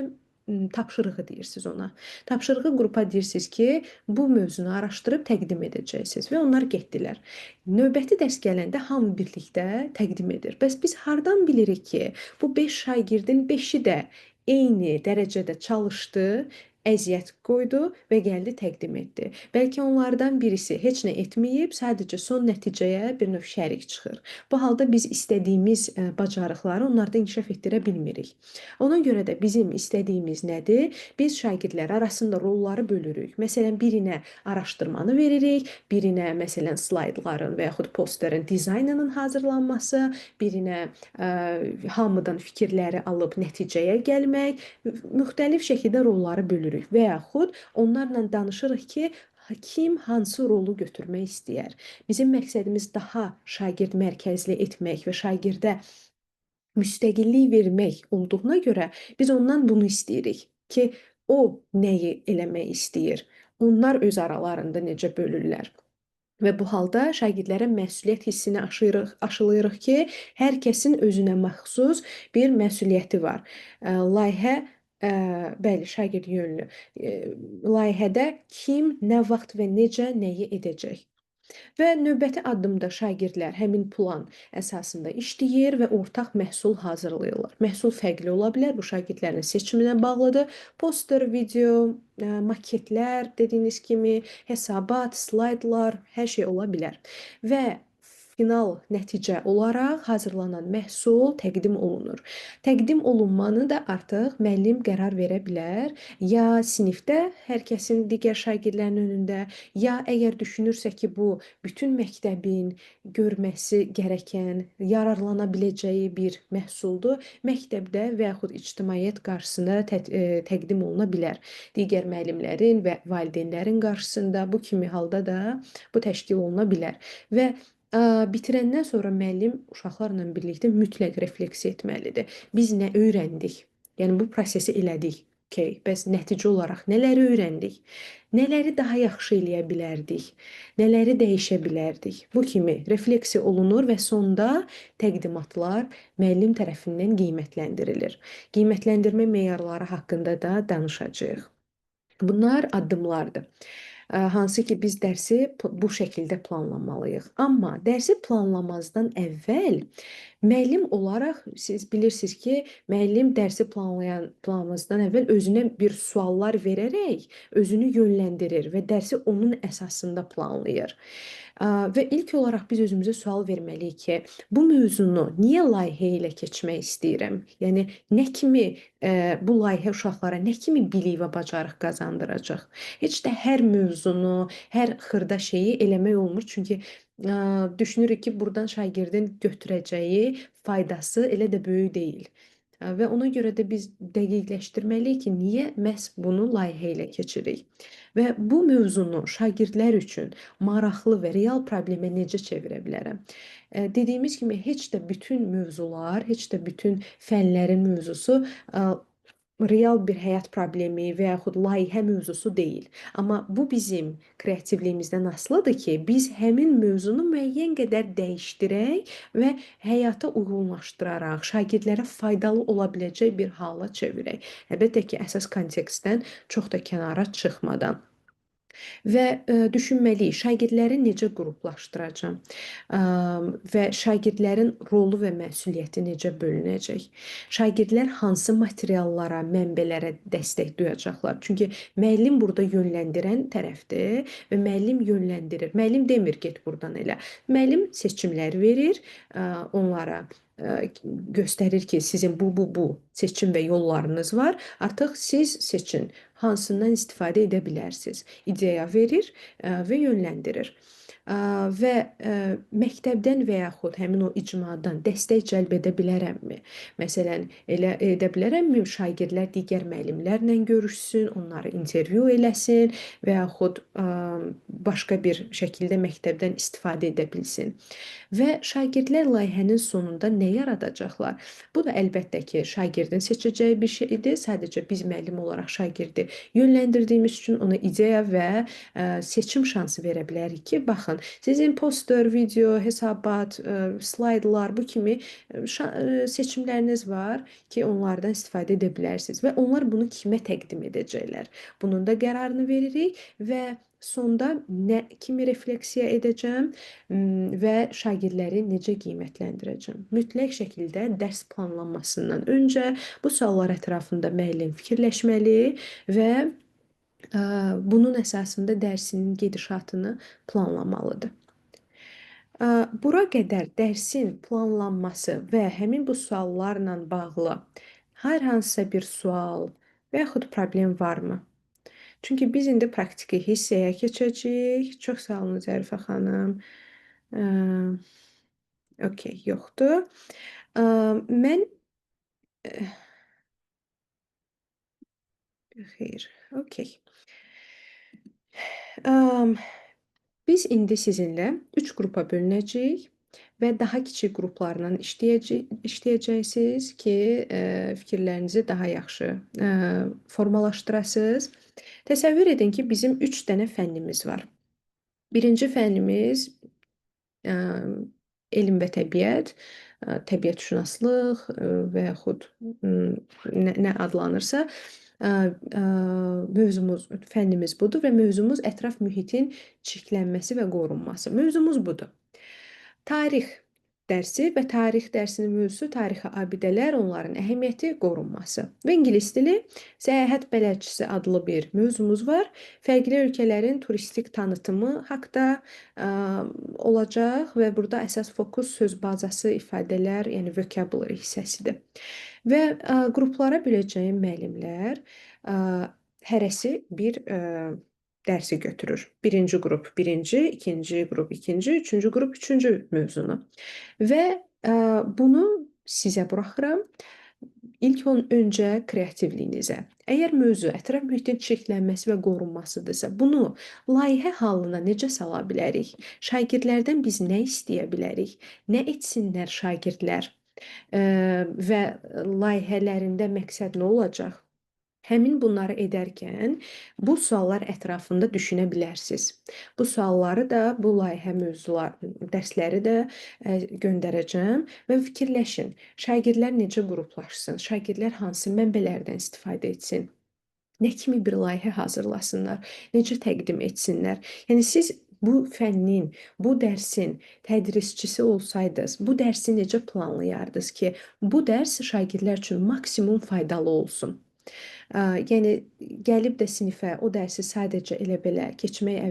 tapşırığı deyirsiniz ona. Tapşırığı qrupa deyirsiniz ki, bu mövzunu araşdırıb təqdim edəcəksiniz və onlar getdilər. Növbəti dərs gələndə hamı birlikdə təqdim edir. Bəs biz hardan bilirik ki, bu 5 şagirdin 5-i də eyni dərəcədə çalışdı, əziyyət qoydu və gəldi təqdim etdi. Bəlkə onlardan birisi heç nə etməyib, sadəcə son nəticəyə bir növ şərik çıxır. Bu halda biz istədiyimiz bacarıqları onlarda inkişaf etdirə bilmirik. Ona görə də bizim istədiyimiz nədir? Biz şagirdlər arasında rolları bölürük. Məsələn, birinə araşdırmanı veririk, birinə məsələn slaydların və yaxud posterin dizaynının hazırlanması, birinə hamıdan fikirləri alıb nəticəyə gəlmək, müxtəlif şəkildə rolları bölürük və yaxud onlarla danışırıq ki, kim hansı rolu götürmək istəyər. Bizim məqsədimiz daha şagird mərkəzli etmək və şagirdə müstəqillik vermək olduğuna görə biz ondan bunu istəyirik ki, o nəyi eləmək istəyir. Onlar öz aralarında necə bölürlər. Və bu halda şagirdlərə məsuliyyət hissini aşılayırıq ki, hər kəsin özünə məxsus bir məsuliyyəti var. Layihə bəli, şagird yönlü. Layihədə kim, nə vaxt və necə nəyi edəcək. Və növbəti addımda şagirdlər həmin plan əsasında işləyir və ortaq məhsul hazırlayırlar. Məhsul fərqli ola bilər, bu şagirdlərin seçiminə bağlıdır. Poster, video, maketlər, dediyiniz kimi, hesabat, slaydlar, hər şey ola bilər. Və final nəticə olaraq hazırlanan məhsul təqdim olunur. Təqdim olunmanı da artıq müəllim qərar verə bilər. Ya sinifdə hər kəsin digər şagirdlərin önündə, ya əgər düşünürsə ki, bu bütün məktəbin görməsi gərəkən, yararlana biləcəyi bir məhsuldur, məktəbdə və yaxud ictimaiyyət qarşısında təqdim oluna bilər. Digər müəllimlərin və valideynlərin qarşısında bu kimi halda da bu təşkil oluna bilər. Və bitirəndən sonra müəllim uşaqlarla birlikdə mütləq refleksiya etməlidir. Biz nə öyrəndik? Yəni bu prosesi elədik. Okay, bəs nəticə olaraq nələri öyrəndik? Nələri daha yaxşı eləyə bilərdik? Nələri dəyişə bilərdik? Bu kimi refleksiya olunur və sonda təqdimatlar müəllim tərəfindən qiymətləndirilir. Qiymətləndirmə meyarları haqqında da danışacağıq. Bunlar addımlardır. Hansı ki biz dərsi bu şəkildə planlamalıyıq. Amma dərsi planlamazdan əvvəl müəllim olaraq siz bilirsiniz ki, müəllim dərsi planlamazdan əvvəl özünə bir suallar verərək özünü yönləndirir və dərsi onun əsasında planlayır. Və ilk olaraq biz özümüzə sual verməliyik ki, bu mövzunu niyə layihə ilə keçmək istəyirəm? Yəni nə kimi bu layihə uşaqlara nə kimi bilik və bacarıq qazandıracaq? Heç də hər mövzunu, hər xırda şeyi eləmək olmur, çünki düşünürük ki, buradan şagirdin götürəcəyi faydası elə də böyük deyil. Və ona görə də biz dəqiqləşdirməliyik ki, niyə məhz bunu layihə ilə keçirik? Və bu mövzunu şagirdlər üçün maraqlı və real problemə necə çevirə bilərəm? Dediyimiz kimi, heç də bütün mövzular, heç də bütün fənlərin mövzusu real bir həyat problemi və yaxud layihə mövzusu deyil. Amma bu bizim kreativliyimizdən asılıdır ki, biz həmin mövzunu müəyyən qədər dəyişdirək və həyata uyğunlaşdıraraq, şagirdlərə faydalı ola biləcək bir hala çevirək. Əlbəttə ki, əsas kontekstdən çox da kənara çıxmadan. Və düşünməliyik, şagirdləri necə qruplaşdıracam və şagirdlərin rolu və məsuliyyəti necə bölünəcək? Şagirdlər hansı materiallara, mənbələrə dəstək duyacaqlar? Çünki müəllim burada yönləndirən tərəfdir və müəllim yönləndirir. Müəllim demir, get buradan elə. Müəllim seçimlər verir onlara. Göstərir ki, sizin bu seçim və yollarınız var. Artıq siz seçin, hansından istifadə edə bilərsiniz. İdeya verir və yönləndirir. Və məktəbdən və yaxud həmin o icmadan dəstək cəlb edə bilərəmmi? Məsələn, elə edə bilərəmmi şagirdlər digər müəllimlərlə görüşsün, onları intervyu eləsin və yaxud başqa bir şəkildə məktəbdən istifadə edə bilsin. Və şagirdlər layihənin sonunda nə yaradacaqlar? Bu da əlbəttə ki, şagirdin seçəcəyi bir şeydir. Sadəcə biz müəllim olaraq şagirdi yönləndirdiyimiz üçün ona ideya və seçim şansı verə bilərik ki, baxın, sizin poster, video, hesabat, slaydlar, bu kimi seçimləriniz var ki, onlardan istifadə edə bilərsiniz və onlar bunu kimə təqdim edəcəklər? Bunun da qərarını veririk və sonda nə kimi refleksiya edəcəm və şagirdləri necə qiymətləndirəcəm? Mütləq şəkildə dərs planlanmasından öncə bu suallar ətrafında müəllim fikirləşməli və Bunun əsasında dərsinin gedişatını planlamalıdır. Bura qədər dərsin planlanması və həmin bu suallarla bağlı hər hansısa bir sual və yaxud problem varmı? Çünki biz indi praktiki hissəyə keçəcəyik. Çox sağ olun Zərifə xanım. Okey, yoxdur. Mən xeyr, okey. Biz indi sizinlə 3 qrupa bölünəcəyik və daha kiçik qruplarla işləyəcəksiniz ki, fikirlərinizi daha yaxşı formalaşdırasınız. Təsəvvür edin ki, bizim 3 dənə fənnimiz var. Birinci fənnimiz elm və təbiət, təbiətşünaslıq və yaxud nə adlanırsa, fənnimiz budur və mövzumuz ətraf mühitin çirklənməsi və qorunması. Mövzumuz budur. Tarix dərsi və tarix dərsinin mövzusu tarixi abidələr, onların əhəmiyyəti, qorunması. Və ingilis dili, səyahət bələdçisi adlı bir mövzumuz var. Fərqli ölkələrin turistik tanıtımı haqqda olacaq və burada əsas fokus söz bazası, ifadələr, yəni vocabulary hissəsidir. Və qruplara böləcəyim müəllimlər hərəsi bir dərsi götürür. Birinci qrup birinci, ikinci qrup ikinci, üçüncü qrup üçüncü mövzunu. Və bunu sizə buraxıram. İlk öncə kreativliyinizə. Əgər mövzu ətraf mühitin çirklənməsi və qorunmasıdırsa, bunu layihə halına necə sala bilərik? Şagirdlərdən biz nə istəyə bilərik? Nə etsinlər şagirdlər? Və layihələrində məqsəd nə olacaq? Həmin bunları edərkən bu suallar ətrafında düşünə bilərsiniz. Bu sualları da, bu layihə dərsləri də göndərəcəm və fikirləşin. Şagirdlər necə qruplaşsın? Şagirdlər hansı mənbələrdən istifadə etsin? Nə kimi bir layihə hazırlasınlar? Necə təqdim etsinlər? Yəni siz bu fənnin, bu dərsin tədrisçisi olsaydınız, bu dərsi necə planlayardınız ki, bu dərs şagirdlər üçün maksimum faydalı olsun? Yəni gəlib də sinifə o dərsi sadəcə elə belə keçmək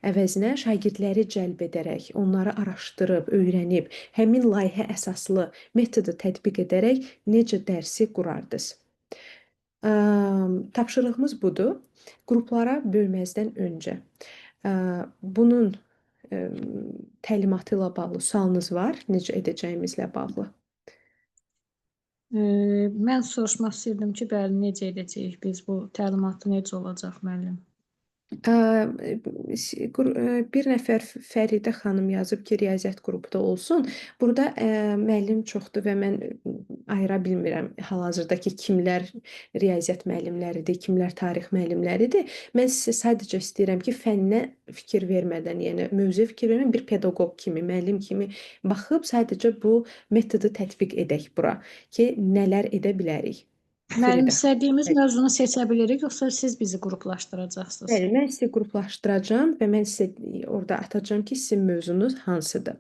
əvəzinə şagirdləri cəlb edərək, onları araşdırıb, öyrənib, həmin layihə əsaslı metodu tətbiq edərək necə dərsi qurardınız? Tapşırığımız budur. Qruplara bölməzdən öncə bunun təlimatı ilə bağlı sualınız var, necə edəcəyimizlə bağlı? Mən soruşmaq istəyirdim ki, bəli, necə edəcəyik biz bu təlimatı necə olacaq müəllim? Bir nəfər Fəridə xanım yazıb ki, riyaziyyat qrupda olsun. Burada müəllim çoxdur və mən ayıra bilmirəm hal-hazırdakı kimlər riyaziyyat müəllimləridir, kimlər tarix müəllimləridir. Mən sizə sadəcə istəyirəm ki, fənnə fikir vermədən, yəni mövzuya fikir vermədən bir pedaqoq kimi, müəllim kimi baxıb sadəcə bu metodu tətbiq edək bura ki, nələr edə bilərik. Müəllim, istədiyimiz mövzunu seçə bilirik, yoxsa siz bizi qruplaşdıracaqsınız? Bəli, mən sizi qruplaşdıracağam və mən sizə orada atacağam ki, sizin mövzunuz hansıdır.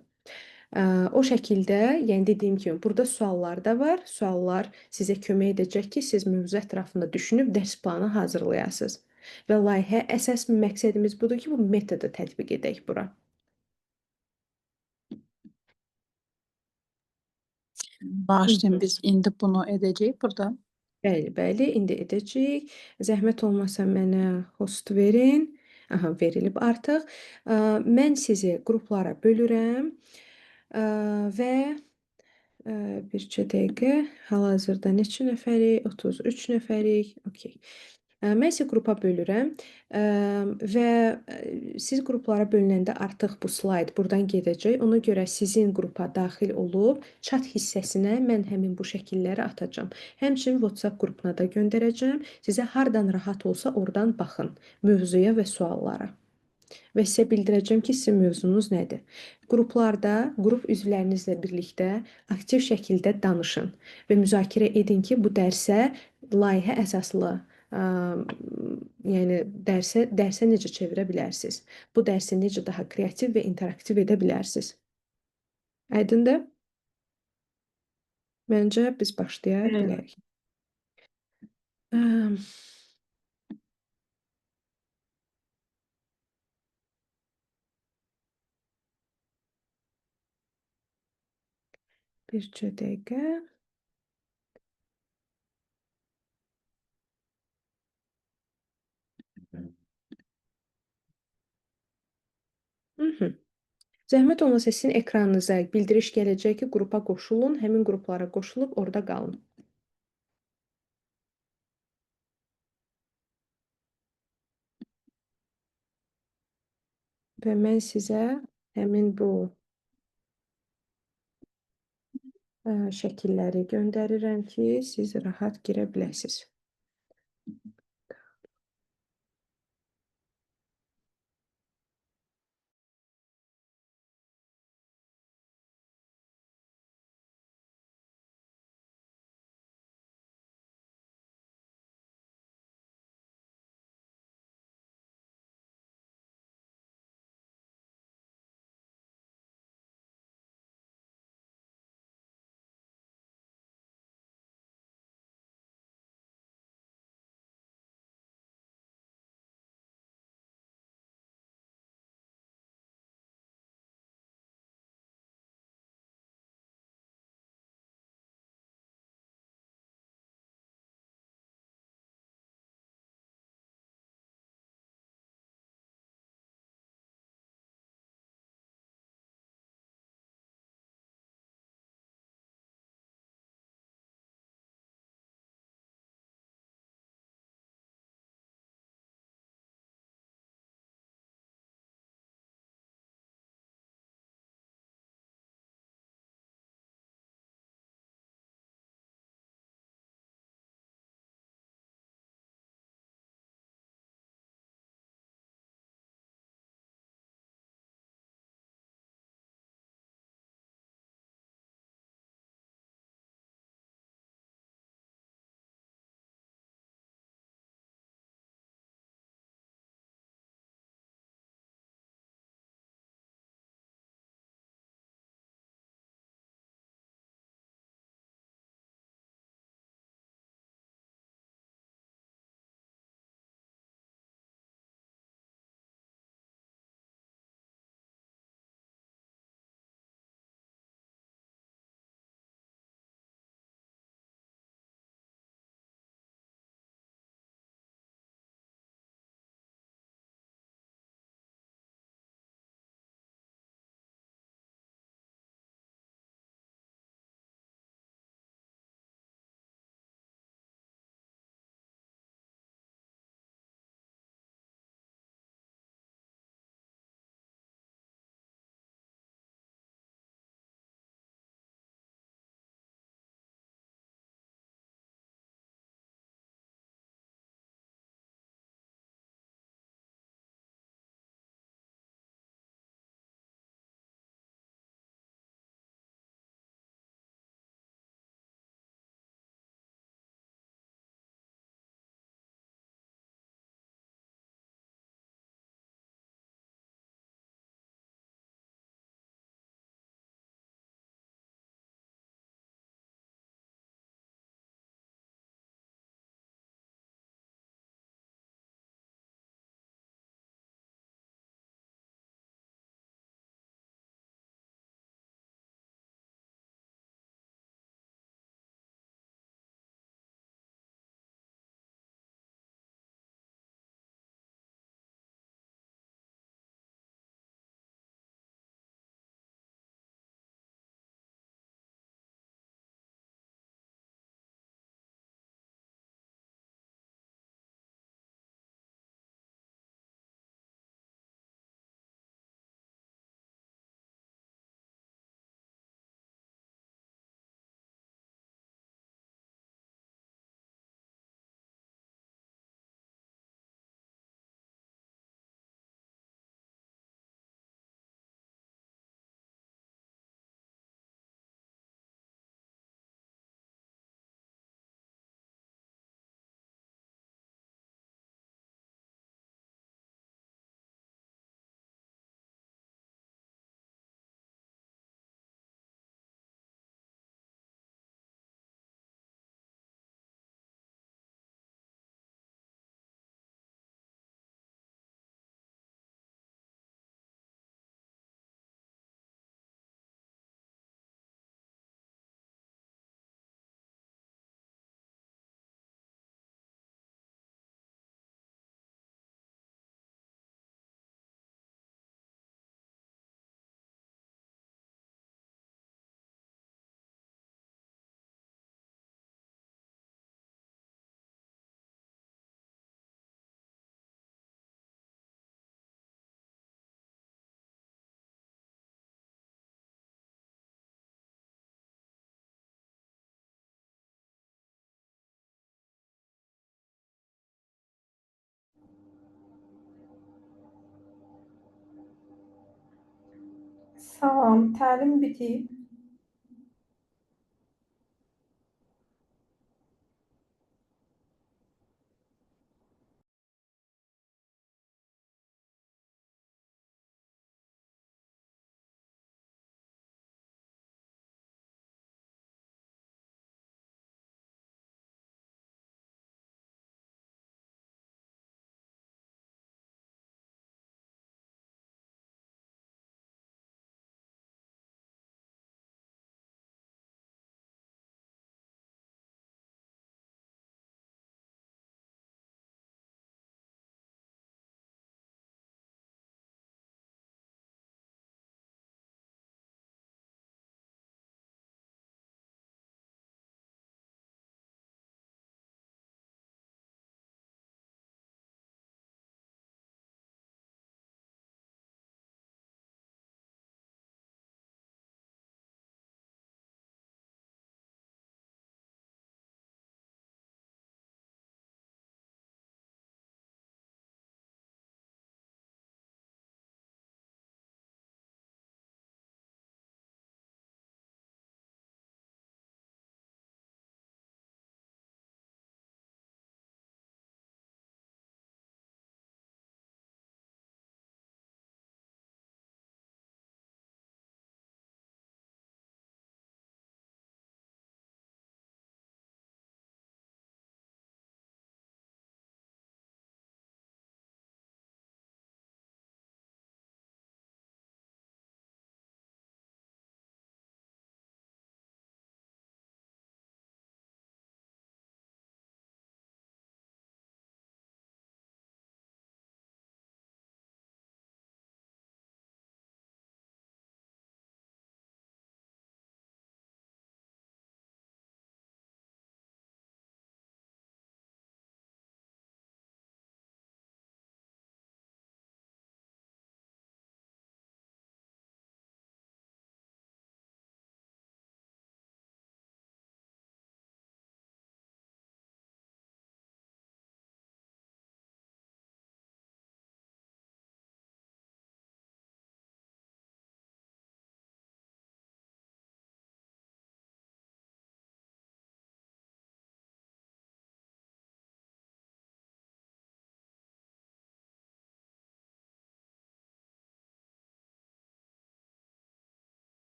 O şəkildə, yəni dediyim kimi, burada suallar da var. Suallar sizə kömək edəcək ki, siz mövzu ətrafında düşünüb dərs planı hazırlayasınız. Və layihə əsas məqsədimiz budur ki, bu metodu tətbiq edək bura. Bağışlayın, biz indi bunu edəcəyik burada. Bəli, indi edəcəyik. Zəhmət olmasa mənə host verin. Aha, verilib artıq. Mən sizi qruplara bölürəm və bircə dəqiqə, hal-hazırda neçə nəfərik? 33 nəfərik. Okey. Mən sizi qrupa bölürəm və siz qruplara bölünəndə artıq bu slayd buradan gedəcək. Ona görə sizin qrupa daxil olub chat hissəsinə mən həmin bu şəkilləri atacağam. Həmçinin WhatsApp qrupuna da göndərəcəm. Sizə hardan rahat olsa oradan baxın mövzuya və suallara. Və sizə bildirəcəm ki, sizin mövzunuz nədir. Qruplarda, qrup üzvlərinizlə birlikdə aktiv şəkildə danışın və müzakirə edin ki, bu dərsə layihə əsaslı, yəni dərsə necə çevirə bilərsiniz? Bu dərsi necə daha kreativ və interaktiv edə bilərsiniz? Aydındır? Məncə biz başlaya bilərik. Bircə dəqiqə. Mhm. Zəhmət olmasa sizin ekranınıza bildiriş gələcək ki, qrupa qoşulun, həmin qruplara qoşulub orada qalın. Və mən sizə həmin bu şəkilləri göndərirəm ki, siz rahat girə biləsiniz. Tamam, təlim bitib.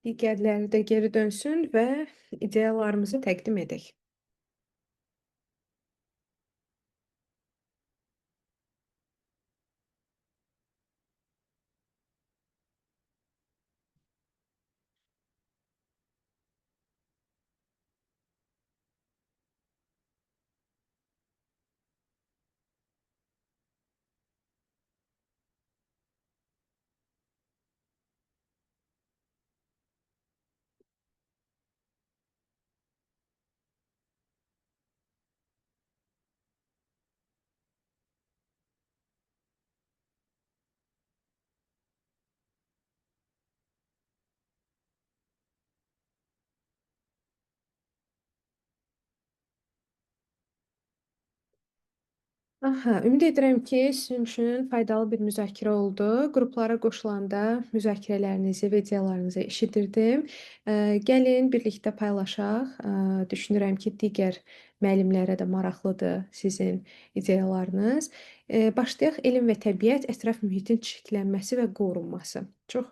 Digərləri də geri dönsün və ideyalarımızı təqdim edək. Aha, ümid edirəm ki, sizin üçün faydalı bir müzakirə oldu. Qruplara qoşulanda müzakirələrinizi, videolarınızı eşidirdim. Gəlin birlikdə paylaşaq. Düşünürəm ki, digər müəllimlərə də maraqlıdır sizin ideyalarınız. Başlayaq elm və təbiət, ətraf mühitin çirklənməsi və qorunması. Çox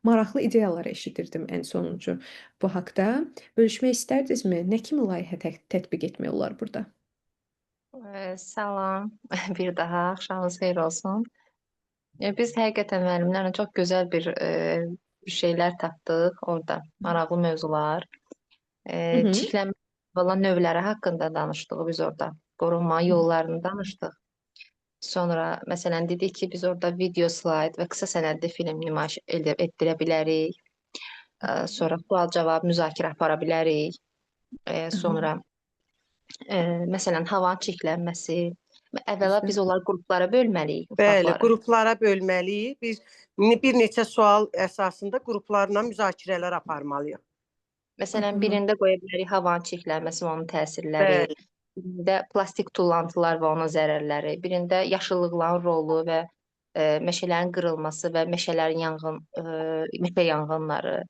maraqlı ideyalar eşidirdim ən sonuncu bu haqda. Bölüşmək istərdinizmi? Nə kimi layihə tətbiq etmək olar burada? Salam, bir daha axşamınız xeyir olsun. Biz həqiqətən müəllimlərlə çox gözəl bir şeylər tapdıq orada. Maraqlı mövzular. Hı hı. Çirklənmə növləri haqqında danışdıq biz orada. Qorunma yollarını danışdıq. Sonra məsələn dedik ki, biz orada video slayd və qısa sənədli film nümayiş etdirə bilərik. Sonra sual-cavab müzakirə apara bilərik. Sonra məsələn havanın çirklənməsi. Əvvəla Güzel. biz onları qruplara bölməliyik Bəli, uşaqları. qruplara bölməliyik. Biz bir neçə sual əsasında qruplarla müzakirələr aparmalıyıq. Məsələn, Aha. birində qoya bilərik havanın çirklənməsi və onun təsirləri, Bəli. birində plastik tullantılar və onun zərərləri, birində yaşıllıqların rolu və meşələrin qırılması və meşə yanğınları,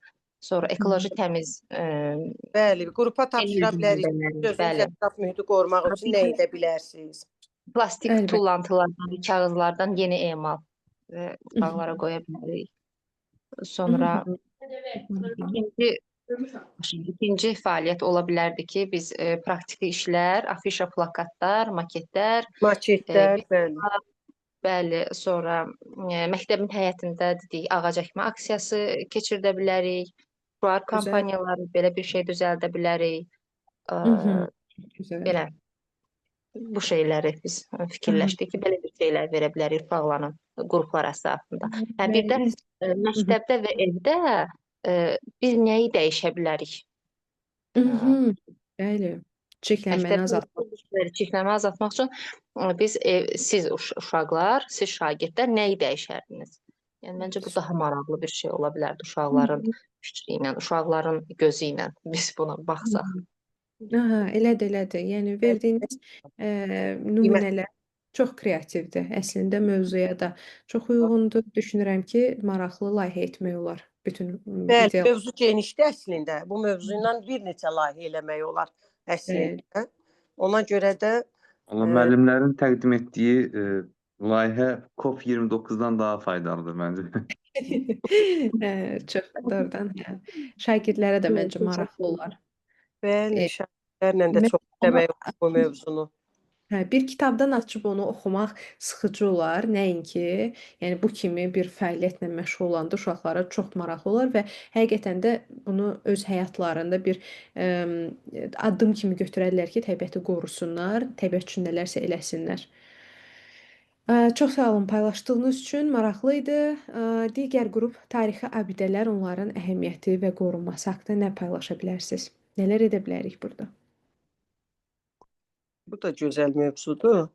sonra ekoloji təmiz Bəli, qrupa tapşıra enerji bilərik. mənbələri, Özünüz bəli. ətraf mühiti qorumaq üçün nə edə bilərsiniz? Plastik Əlbəttə. tullantılardan, kağızlardan yeni emal uşaqlara qoya bilərik. Sonra ikinci fəaliyyət ola bilərdi ki, biz praktiki işlər, afişa, plakatlar, maketlər, Maketlər, bəli. bəli, sonra məktəbin həyətində dedik, ağac əkmə aksiyası keçirdə bilərik. Şüar Gözəl. kampaniyaları belə bir şey düzəldə bilərik. Güzel. Belə bu şeyləri biz fikirləşdik ki, belə bir şeylər verə bilərik uşaqların qruplar əsasında. Yəni bir də məktəbdə və evdə biz nəyi dəyişə bilərik? Bəli. Çirklənməni azaltmaq. Çirklənməni azaltmaq üçün biz siz uşaqlar, siz şagirdlər nəyi dəyişərdiniz? Yəni məncə bu daha maraqlı bir şey ola bilərdi uşaqların fikri ilə, uşaqların gözü ilə biz buna baxsaq. Aha, elədir. Yəni verdiyiniz nümunələr çox kreativdir. Əslində mövzuya da çox uyğundur. Düşünürəm ki, maraqlı layihə etmək olar. Bütün Bəli, ideal. mövzu genişdir əslində. Bu mövzu ilə bir neçə layihə eləmək olar əslində. Ona görə də Amma müəllimlərin təqdim etdiyi layihə COP29-dan daha faydalıdır məncə. Çox doğrudan. Şagirdlərə də məncə maraqlı olar. bəli, şagirdlərlə də çox demək olar bu mövzunu. Bir kitabdan açıb onu oxumaq sıxıcı olar, nəinki, yəni bu kimi bir fəaliyyətlə məşğul olanda uşaqlara çox maraqlı olar və həqiqətən də bunu öz həyatlarında bir addım kimi götürərlər ki, təbiəti qorusunlar, təbiət üçün nələrsə eləsinlər. Çox sağ olun paylaşdığınız üçün, maraqlı idi. Digər qrup tarixi abidələr, onların əhəmiyyəti və qorunması haqqında nə paylaşa bilərsiniz? Nələr edə bilərik burada? Bu da gözəl mövzudur.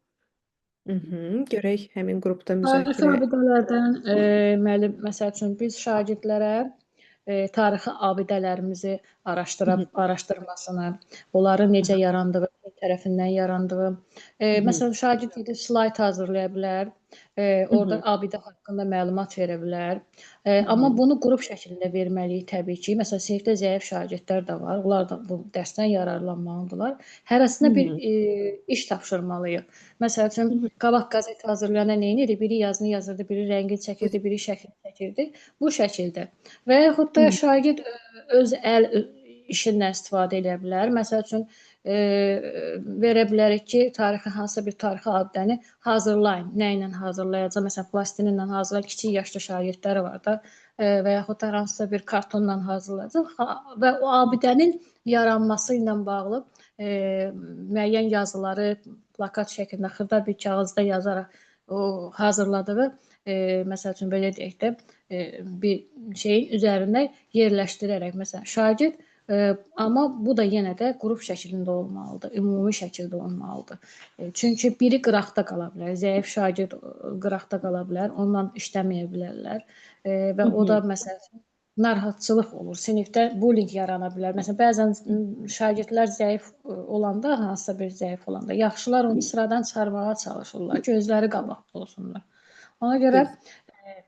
Görək həmin qrupda Tarixi müzakirə. abidələrdən müəllim məsəl üçün biz şagirdlərə tarixi abidələrimizi araşdırmasını, onların necə yarandığı, kim tərəfindən yarandığı. Məsələn, şagird gedib slayd hazırlaya bilər, orada abidə haqqında məlumat verə bilər. Amma bunu qrup şəklində verməliyik təbii ki. Məsələn, sinifdə zəif şagirdlər də var. Onlar da bu dərsdən yararlanmalıdırlar. Hərəsinə bir iş tapşırmalıyıq. Məsəl üçün, qabaq qəzet hazırlayanda nə edirdi? Biri yazını yazırdı, biri rəngini çəkirdi, biri şəklini çəkirdi. Bu şəkildə. Və yaxud da şagird öz əl işindən istifadə edə bilər. Məsəl üçün, verə bilərik ki, hansısa bir tarixi abidəni hazırlayın. Nə ilə hazırlayacaq? Məsələn, plastilinlə hazırlayan kiçik yaşlı şagirdləri var da və yaxud da hansısa bir kartonla hazırlayacaq və o abidənin yaranması ilə bağlı müəyyən yazıları plakat şəklində xırda bir kağızda yazaraq o hazırladığı, məsəl üçün belə deyək də, bir şeyin üzərində yerləşdirərək, məsələn, şagird, amma bu da yenə də qrup şəklində olmalıdır, ümumi şəkildə olmalıdır. Çünki biri qıraqda qala bilər, zəif şagird qıraqda qala bilər, onunla işləməyə bilərlər və o da məsələn narahatçılıq olur, sinifdə bullying yarana bilər. Məsələn, bəzən şagirdlər zəif olanda, hansısa bir zəif olanda, yaxşılar onu sıradan çıxarmağa çalışırlar ki, özləri qabaqda olsunlar. Ona görə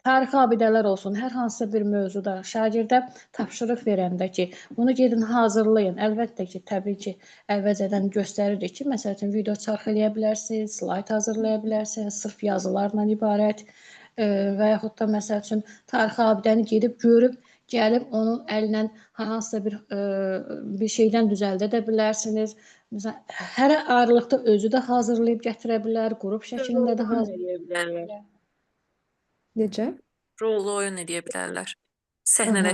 tarixi abidələr olsun, hər hansısa bir mövzuda şagirdə tapşırıq verəndə ki, bunu gedin hazırlayın. Əlbəttə ki, təbii ki, əvvəlcədən göstəririk ki, məsəl üçün video çarx eləyə bilərsiniz, slayd hazırlaya bilərsiniz, sırf yazılarla ibarət və yaxud da məsəl üçün tarixi abidəni gedib görüb, gəlib onu əllə hansısa bir şeydən düzəldə də bilərsiniz. Məsələn, hər ayrılıqda özü də hazırlayıb gətirə bilər, qrup şəklində də hazırlaya bilər. Necə? Rollu oyun edə bilərlər. Səhnədə.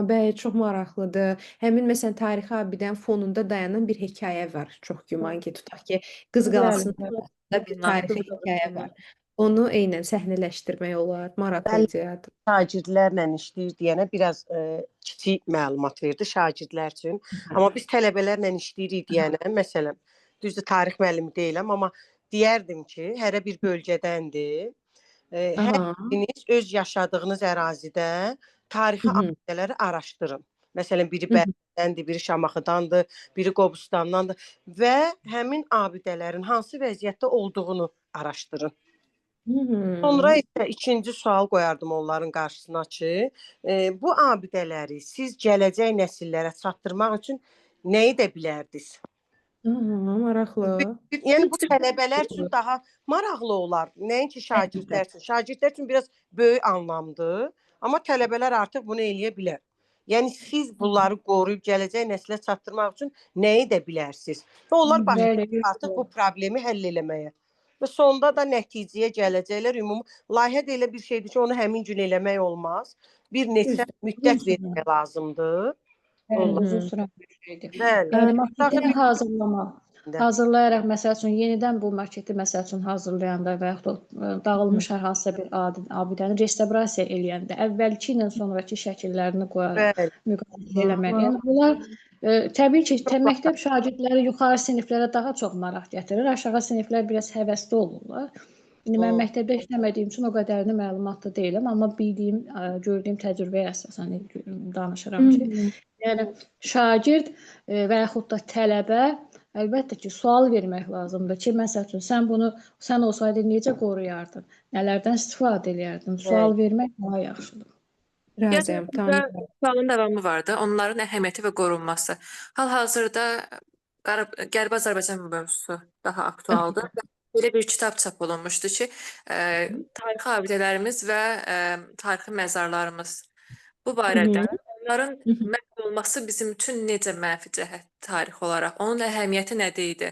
Bəli, çox maraqlıdır. Həmin məsələn tarixi abidənin fonunda dayanan bir hekayə var. Çox güman ki, tutaq ki, Qız Qalasının da bir tarixi hekayə var. Onu eynən səhnələşdirmək olar. Maraqlı ideyadır. Şagirdlərlə işləyir deyənə biraz kiçik məlumat verdi şagirdlər üçün. Amma biz tələbələrlə işləyirik deyənə, məsələn, düzdür tarix müəllimi deyiləm, amma deyərdim ki, hərə bir bölgədəndir. Hər biriniz öz yaşadığınız ərazidə tarixi abidələri araşdırın. Məsələn, biri Bərdədəndir, biri Şamaxıdandır, biri Qobustandandır və həmin abidələrin hansı vəziyyətdə olduğunu araşdırın. Sonra isə ikinci sual qoyardım onların qarşısına ki, bu abidələri siz gələcək nəsillərə çatdırmaq üçün nə edə bilərdiniz? Maraqlı. Yəni bu tələbələr üçün daha maraqlı olar. Nəinki şagirdlər üçün. Şagirdlər üçün biraz böyük anlamdır. Amma tələbələr artıq bunu eləyə bilər. Yəni siz bunları qoruyub gələcək nəslə çatdırmaq üçün nə edə bilərsiniz? Və onlar başlayır artıq bu problemi həll eləməyə. Və sonda da nəticəyə gələcəklər. Ümumi layihə də elə bir şeydir ki, onu həmin gün eləmək olmaz. Bir neçə müddət vermək lazımdır. Uzun sürən bir şeydir. Maketini hazırlayaraq, məsəl üçün, yenidən bu maketi məsəl üçün hazırlayanda və yaxud da dağılmış hər hansısa bir abidəni restavrasiya eləyəndə əvvəlki ilə sonraki şəkillərini qoyaraq müqayisə eləmək. Yəni bunlar təbii ki, məktəb şagirdləri yuxarı siniflərə daha çox maraq gətirir. Aşağı siniflər biraz həvəsli olurlar. İndi mən məktəbdə işləmədiyim üçün o qədərini məlumatlı deyiləm, amma bildiyim, gördüyüm təcrübəyə əsasən danışıram ki, yəni şagird və yaxud da tələbə əlbəttə ki, sual vermək lazımdır ki, məsəl üçün, sən olsaydın necə qoruyardın, nələrdən istifadə edərdin, sual vermək daha yaxşıdır. Razıyam, tamam. Sualın davamı vardı, onların əhəmiyyəti və qorunması. Hal-hazırda Qərbi Azərbaycan mövzusu daha aktualdır. Belə bir kitab çap olunmuşdu ki, tarixi abidələrimiz və tarixi məzarlarımız bu barədə onların məhv olması bizim üçün necə mənfi cəhət tarix olaraq, onun əhəmiyyəti nədə idi?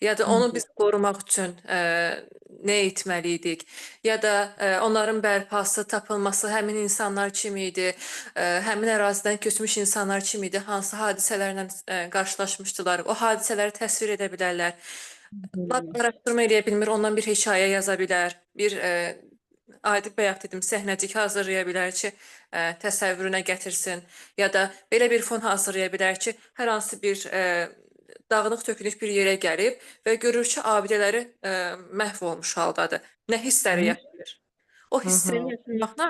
Ya da onu biz qorumaq üçün nə etməliydik? Ya da onların bərpası, tapılması həmin insanlar kim idi? Həmin ərazidən köçmüş insanlar kim idi? Hansı hadisələrlə qarşılaşmışdılar? O hadisələri təsvir edə bilərlər. Araşdırma edə bilmir, ondan bir hekayə yaza bilər, bir adi bayaq dedim, səhnəcik hazırlaya bilər ki, təsəvvürünə gətirsin, ya da belə bir fon hazırlaya bilər ki, hər hansı bir dağınıq tökülük bir yerə gəlib və görür ki, abidələri məhv olmuş haldadır. Nə hissləri yaşayır? O Aha. hissləri yaşamaqla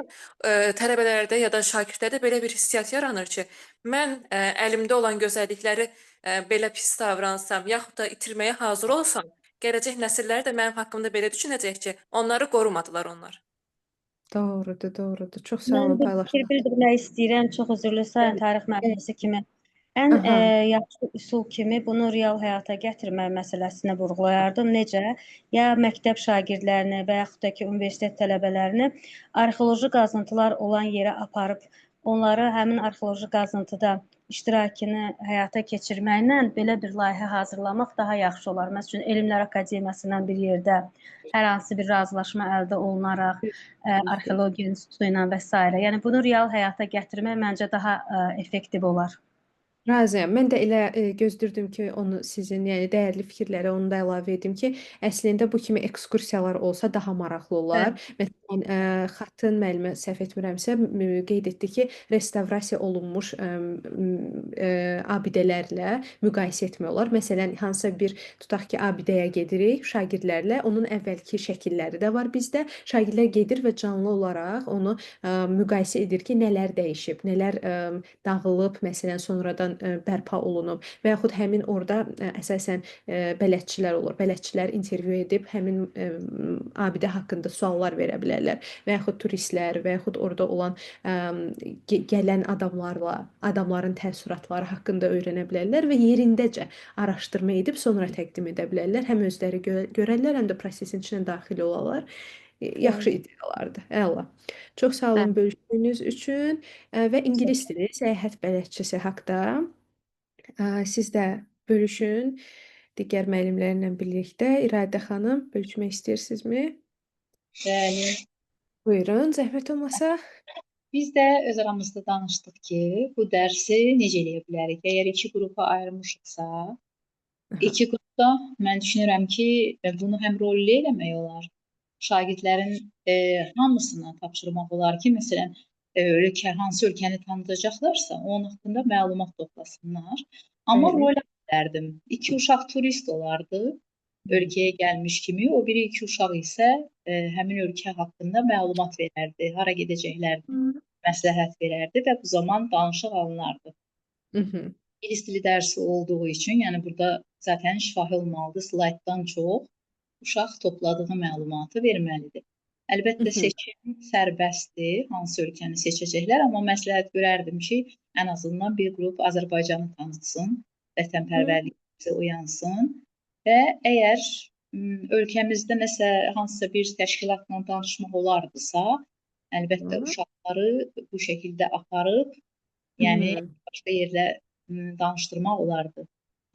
tələbələrdə ya da şagirdlərdə belə bir hissiyat yaranır ki, mən əlimdə olan gözəllikləri belə pis davransam, yaxud da itirməyə hazır olsam, gələcək nəsillər də mənim haqqımda belə düşünəcək ki, onları qorumadılar onlar. Doğrudur, doğrudur. Çox sağ Mən olun bir fikir paylaşdığınız bildirmək istəyirəm, çox üzrlü sayın tarix müəllimi kimi. Ən Aha. yaxşı üsul kimi bunu real həyata gətirmək məsələsini vurğulayardım. Necə? Ya məktəb şagirdlərini və yaxud da ki, universitet tələbələrini arxeoloji qazıntılar olan yerə aparıb onları həmin arxeoloji qazıntıda iştirakını həyata keçirməklə belə bir layihə hazırlamaq daha yaxşı olar. Məsələn, Elmlər Akademiyasından bir yerdə hər hansı bir razılaşma əldə olunaraq arxeologiya institutu ilə və s. Yəni bunu real həyata gətirmək məncə daha effektiv olar. Razıyam. Mən də elə gözləyirdim ki, onu sizin, yəni dəyərli fikirləri onu da əlavə edim ki, əslində bu kimi ekskursiyalar olsa daha maraqlı olar. Məsələn, Xatın müəllimə səhv etmirəmsə qeyd etdi ki, restavrasiya olunmuş abidələrlə müqayisə etmək olar. Məsələn, hansısa bir tutaq ki, abidəyə gedirik şagirdlərlə, onun əvvəlki şəkilləri də var bizdə. Şagirdlər gedir və canlı olaraq onu müqayisə edir ki, nələr dəyişib, nələr dağılıb, məsələn, sonradan bərpa olunub və yaxud həmin orada əsasən bələdçilər olur. Bələdçilər intervyu edib həmin abidə haqqında suallar verə bilərlər və yaxud turistlər və yaxud orada olan gələn adamların təəssüratları haqqında öyrənə bilərlər və yerindəcə araşdırma edib sonra təqdim edə bilərlər. Həm özləri görərlər, həm də prosesin içinə daxil olarlar. Yaxşı ideyalardır. Əla. Çox sağ olun bölüşdüyünüz üçün və ingilis dili səyahət bələdçisi haqqda siz də bölüşün digər müəllimlərlə birlikdə. İradə xanım, bölüşmək istəyirsinizmi? Bəli. Buyurun, zəhmət olmasa. Biz də öz aramızda danışdıq ki, bu dərsi necə eləyə bilərik? Əgər iki qrupa ayırmışıqsa, iki qrupda mən düşünürəm ki, bunu həm rollu eləmək olar. Şagirdlərin hamısına tapşırmaq olar ki, məsələn, hansı ölkəni tanıdacaqlarsa, onun haqqında məlumat toplasınlar. Amma rol verdim. İki uşaq turist olardı, ölkəyə gəlmiş kimi. O biri iki uşaq isə həmin ölkə haqqında məlumat verərdi, hara gedəcəklərini məsləhət verərdi və bu zaman danışıq alınardı. İngilis dili dərsi olduğu üçün, yəni burada zaten şifahi olmalıdır, slayddan çox uşaq topladığı məlumatı verməlidir. Əlbəttə seçim sərbəstdir, hansı ölkəni seçəcəklər, amma məsləhət görərdim ki, ən azından bir qrup Azərbaycanı tanıtsın, vətənpərvərliyimizi uyansın və əgər ölkəmizdə nəsə hansısa bir təşkilatla danışmaq olardısa, əlbəttə uşaqları bu şəkildə aparıb, yəni başqa yerlə danışdırmaq olardı.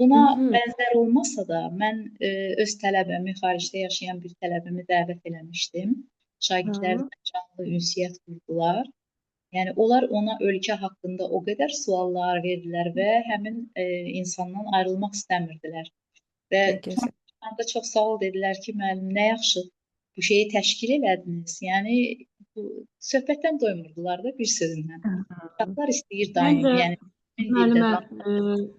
Buna bənzər olmasa da, mən öz tələbəmi, xaricdə yaşayan bir tələbəmi dəvət eləmişdim. Şagirdlərlə canlı ünsiyyət qurdular. Yəni, onlar ona ölkə haqqında o qədər suallar verdilər və həmin insandan ayrılmaq istəmirdilər. Və da çox sağ ol dedilər ki, müəllim, nə yaxşı bu şeyi təşkil elədiniz. Yəni, söhbətdən doymurdular da bir sözlə. Uşaqlar istəyir daim, yəni. Müəllimə,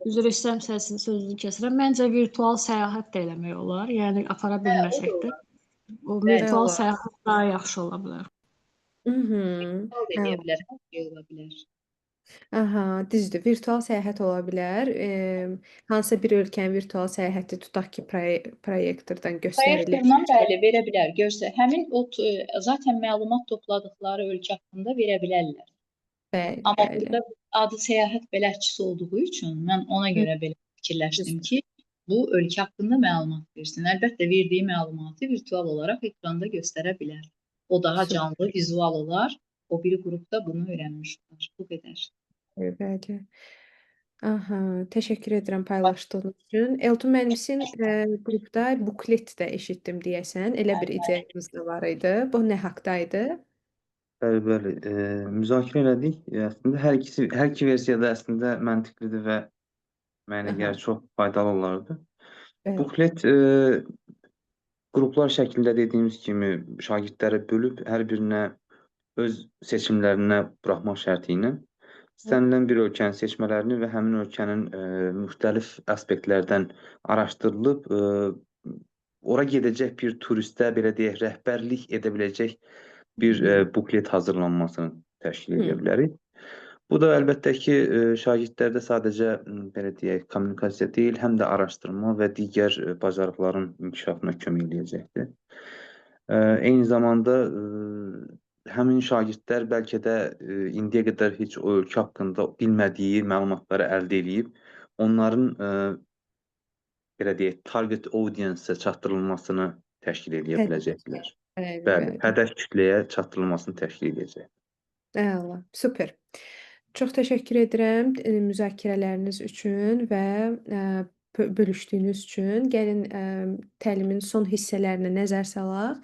üzr istəyirəm sizin sözünüzü kəsirəm. Məncə virtual səyahət də eləmək olar. Yəni apara bilməsək də. O virtual səyahət daha yaxşı ola bilər. Edə bilər, ola bilər. Aha, düzdür. Virtual səyahət ola bilər. Hansısa bir ölkənin virtual səyahəti tutaq ki, proyektordan göstərilir. Proyektordan bəli, verə bilər. Görsə, həmin o zaten məlumat topladıqları ölkə haqqında verə bilərlər. Bəli, amma burada adı səyahət bələdçisi olduğu üçün mən ona görə belə fikirləşdim ki, bu ölkə haqqında məlumat versin. Əlbəttə, verdiyi məlumatı virtual olaraq ekranda göstərə bilər. O daha canlı, vizual olar. O biri qrupda bunu öyrənmiş olar. Bu qədər. Bəli. Aha, təşəkkür edirəm paylaşdığınız üçün. Elton müəllim, sizin qrupda buklet də eşitdim deyəsən. Elə bir ideyamız da var idi. Bu nə haqqdaydı? Bəli, bəli. Müzakirə elədik. Əslində hər iki versiya da əslində məntiqlidir və mənə gəlir çox faydalı olardı. Buklet qruplar şəklində dediyimiz kimi şagirdləri bölüb hər birinə öz seçimlərinə buraxmaq şərti ilə istənilən bir ölkəni seçmələrini və həmin ölkənin müxtəlif aspektlərdən araşdırılıb ora gedəcək bir turistə belə deyək rəhbərlik edə biləcək bir buklet hazırlanmasını təşkil edə Hı. bilərik. Bu da əlbəttə ki, şagirdlərdə sadəcə belə deyək, kommunikasiya deyil, həm də araşdırma və digər bacarıqların inkişafına kömək eləyəcəkdir. Eyni zamanda həmin şagirdlər bəlkə də indiyə qədər heç o ölkə haqqında bilmədiyi məlumatları əldə edib, onların belə deyək, target audience-ə çatdırılmasını təşkil edə Hədəf biləcəklər. Bəli, Bəli, bəli. hədəf kütləyə çatdırılmasını təşkil edəcək. Əla, super. Çox təşəkkür edirəm müzakirələriniz üçün və bölüşdüyünüz üçün. Gəlin təlimin son hissələrinə nəzər salaq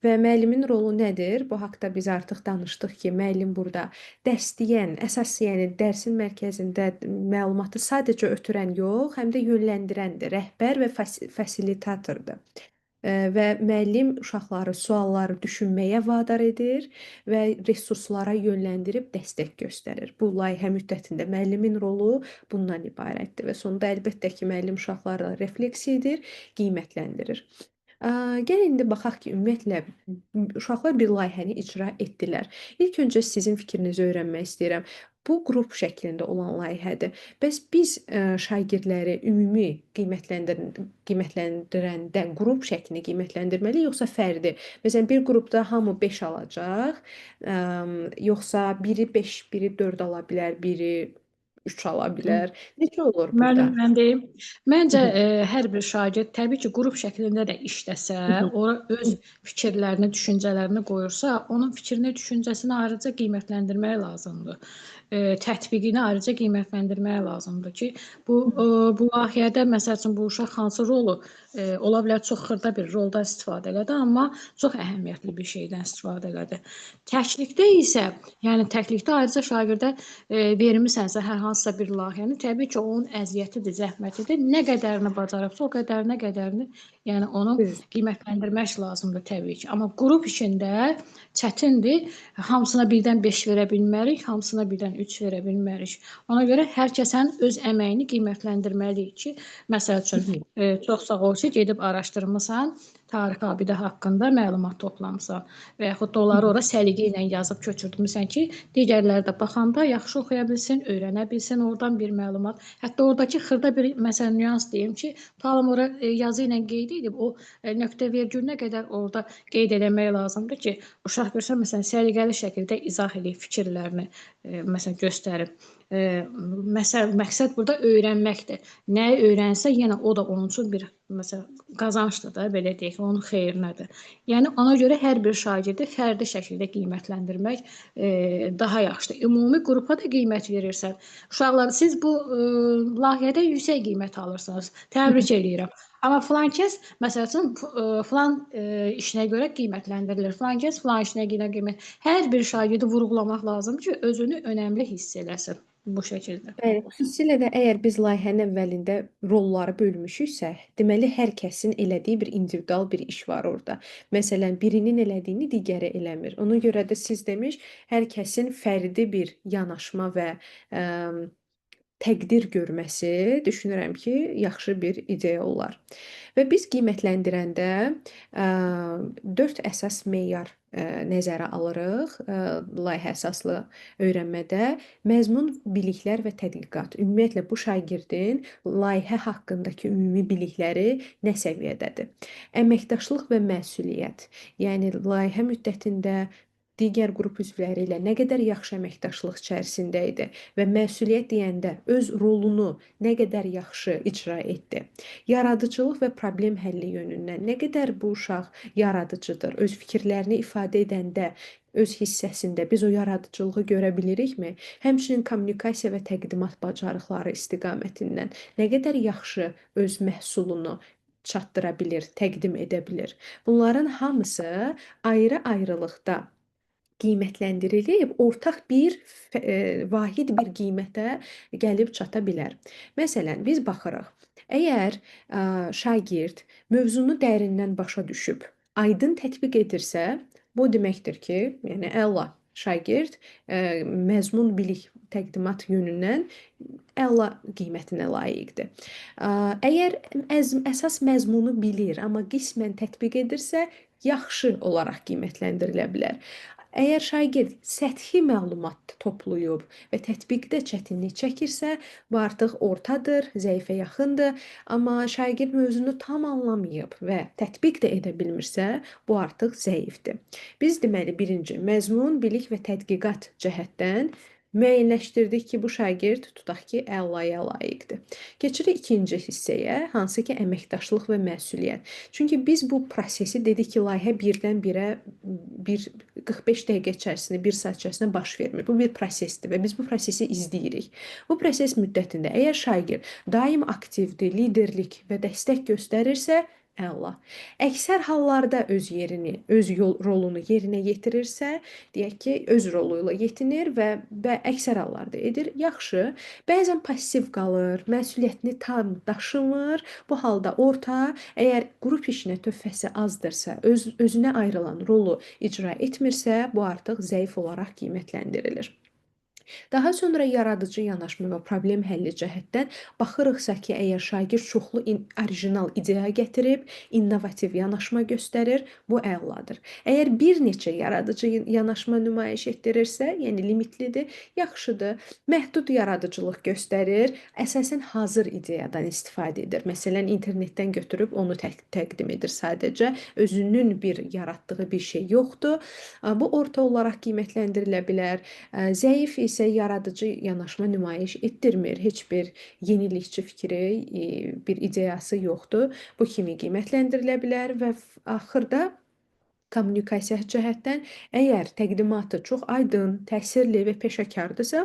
və müəllimin rolu nədir? Bu haqqda biz artıq danışdıq ki, müəllim burada dərs deyən, əsas yəni dərsin mərkəzində məlumatı sadəcə ötürən yox, həm də yönləndirəndir, rəhbər və fasilitatordur. Və müəllim uşaqları sualları düşünməyə vadar edir və resurslara yönləndirib dəstək göstərir. Bu layihə müddətində müəllimin rolu bundan ibarətdir və sonda əlbəttə ki, müəllim uşaqlarla refleksiya edir, qiymətləndirir. Gəlin indi baxaq ki, ümumiyyətlə uşaqlar bir layihəni icra etdilər. İlk öncə sizin fikrinizi öyrənmək istəyirəm. Bu qrup şəklində olan layihədir. Bəs biz şagirdləri ümumi qiymətləndirəndə qrup şəklini qiymətləndirməli yoxsa fərdi? Məsələn, bir qrupda hamı 5 alacaq, yoxsa biri 5, biri 4 ala bilər, biri 3 ala bilər. Necə olur burada? Müəllim, mən deyim. Məncə Hı hı. hər bir şagird təbii ki, qrup şəklində də işləsə, Hı hı. ora öz fikirlərini, düşüncələrini qoyursa, onun fikrini, düşüncəsini ayrıca qiymətləndirmək lazımdır. Tətbiqini ayrıca qiymətləndirmək lazımdır ki, bu layihədə məsəl üçün bu uşaq hansı rolu ola bilər çox xırda bir roldan istifadə elədi, amma çox əhəmiyyətli bir şeydən istifadə elədi. Təklikdə isə, yəni təklikdə ayrıca şagirdə vermisənsə hər hansısa bir layihəni, təbii ki, onun əziyyətidir, zəhmətidir. Nə qədərini bacarıbsa, o qədərini, yəni onu Düz. qiymətləndirmək lazımdır təbii ki. Amma qrup işində çətindir. Hamısına birdən 5 verə bilmərik, hamısına birdən 3 verə bilmərik. Ona görə hər kəsən öz əməyini qiymətləndirməliyik ki, məsəl üçün çox sağ ol ki, gedib araşdırmısan, tarix abidə haqqında məlumat toplamısan və yaxud da onları ora səliqə ilə yazıb köçürtmüsən ki, digərləri də baxanda yaxşı oxuya bilsin, öyrənə bilsin oradan bir məlumat. Hətta oradakı xırda bir məsələn nüans deyim ki, tutalım ora yazı ilə qeyd edib, o nöqtə vergülünə qədər orada qeyd eləmək lazımdır ki, uşaq görsən məsələn səliqəli şəkildə izah edib fikirlərini məsələn göstərib. Məqsəd burada öyrənməkdir. Nəyi öyrənsə, yenə o da onun üçün bir məsələn qazançdır da, belə deyək, onun xeyrinədir. Yəni ona görə hər bir şagirdi fərdi şəkildə qiymətləndirmək daha yaxşıdır. Ümumi qrupa da qiymət verirsən. Uşaqlar, siz bu layihədə yüksək qiymət alırsınız. Təbrik edirəm. Amma filan kəs, məsəl üçün, filan işinə görə qiymətləndirilir. Filan kəs filan işinə görə qiymət. Hər bir şagirdi vurğulamaq lazımdır ki, özünü önəmli hiss eləsin bu şəkildə. Bəli, xüsusilə də əgər biz layihənin əvvəlində rolları bölmüşüksə, deməli hər kəsin elədiyi bir individual bir iş var orada. Məsələn, birinin elədiyini digəri eləmir. Ona görə də siz demiş, hər kəsin fərdi bir yanaşma və təqdir görməsi düşünürəm ki, yaxşı bir ideya olar. Və biz qiymətləndirəndə 4 əsas meyar nəzərə alırıq layihə əsaslı öyrənmədə. Məzmun, biliklər və tədqiqat. Ümumiyyətlə bu şagirdin layihə haqqındakı ümumi bilikləri nə səviyyədədir? Əməkdaşlıq və məsuliyyət. Yəni layihə müddətində digər qrup üzvləri ilə nə qədər yaxşı əməkdaşlıq içərisində idi və məsuliyyət deyəndə öz rolunu nə qədər yaxşı icra etdi. Yaradıcılıq və problem həlli yönündən nə qədər bu uşaq yaradıcıdır, öz fikirlərini ifadə edəndə, öz hissəsində biz o yaradıcılığı görə bilirikmi? Həmçinin kommunikasiya və təqdimat bacarıqları istiqamətindən nə qədər yaxşı öz məhsulunu çatdıra bilir, təqdim edə bilir. Bunların hamısı ayrı-ayrılıqda qiymətləndirilib, ortaq bir vahid bir qiymətə gəlib çata bilər. Məsələn, biz baxırıq. Əgər şagird mövzunu dərindən başa düşüb, aydın tətbiq edirsə, bu deməkdir ki, yəni əla şagird məzmun bilik təqdimat yönündən əla qiymətinə layiqdir. Əgər əsas məzmunu bilir, amma qismən tətbiq edirsə, yaxşı olaraq qiymətləndirilə bilər. Əgər şagird səthi məlumat toplayıb və tətbiqdə çətinlik çəkirsə, bu artıq ortadır, zəifə yaxındır. Amma şagird mövzunu tam anlamayıb və tətbiq də edə bilmirsə, bu artıq zəifdir. Biz deməli birinci məzmun, bilik və tədqiqat cəhətdən müəyyənləşdirdik ki, bu şagird tutaq ki, əlaya layiqdir. Keçirik ikinci hissəyə, hansı ki, əməkdaşlıq və məsuliyyət. Çünki biz bu prosesi dedik ki, layihə birdən birə bir 45 dəqiqə içərisində, 1 saat içərisində baş vermir. Bu bir prosesdir və biz bu prosesi izləyirik. Bu proses müddətində əgər şagird daim aktivdir, liderlik və dəstək göstərirsə, əla. Əksər hallarda öz yerini, öz rolunu yerinə yetirirsə, deyək ki, öz rolu ilə yetinir və əksər hallarda edir, yaxşı. Bəzən passiv qalır, məsuliyyətini tam daşımır. Bu halda orta, əgər qrup işinə töhfəsi azdırsa, özünə ayrılan rolu icra etmirsə, bu artıq zəif olaraq qiymətləndirilir. Daha sonra yaradıcı yanaşma və problem həlli cəhətdən baxırıqsa ki, əgər şagird çoxlu orijinal ideya gətirib, innovativ yanaşma göstərir, bu əladır. Əgər bir neçə yaradıcı yanaşma nümayiş etdirirsə, yəni limitlidir, yaxşıdır. Məhdud yaradıcılıq göstərir, əsasən hazır ideyadan istifadə edir. Məsələn, internetdən götürüb onu təqdim edir sadəcə. Özünün bir yaratdığı bir şey yoxdur. Bu orta olaraq qiymətləndirilə bilər. Zəif isə yaradıcı yanaşma nümayiş etdirmir. Heç bir yenilikçi fikri, bir ideyası yoxdur. Bu kimi qiymətləndirilə bilər və axırda kommunikasiya cəhətdən əgər təqdimatı çox aydın, təsirli və peşəkardırsa,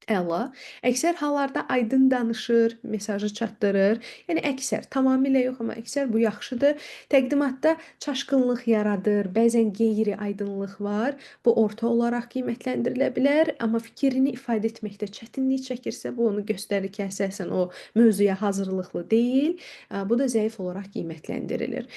əla. Əksər hallarda aydın danışır, mesajı çatdırır. Yəni əksər, tamamilə yox, amma əksər bu yaxşıdır. Təqdimatda çaşqınlıq yaradır, bəzən qeyri-aydınlıq var. Bu orta olaraq qiymətləndirilə bilər, amma fikrini ifadə etməkdə çətinlik çəkirsə, bu onu göstərir ki, əsasən o mövzuya hazırlıqlı deyil. Bu da zəif olaraq qiymətləndirilir.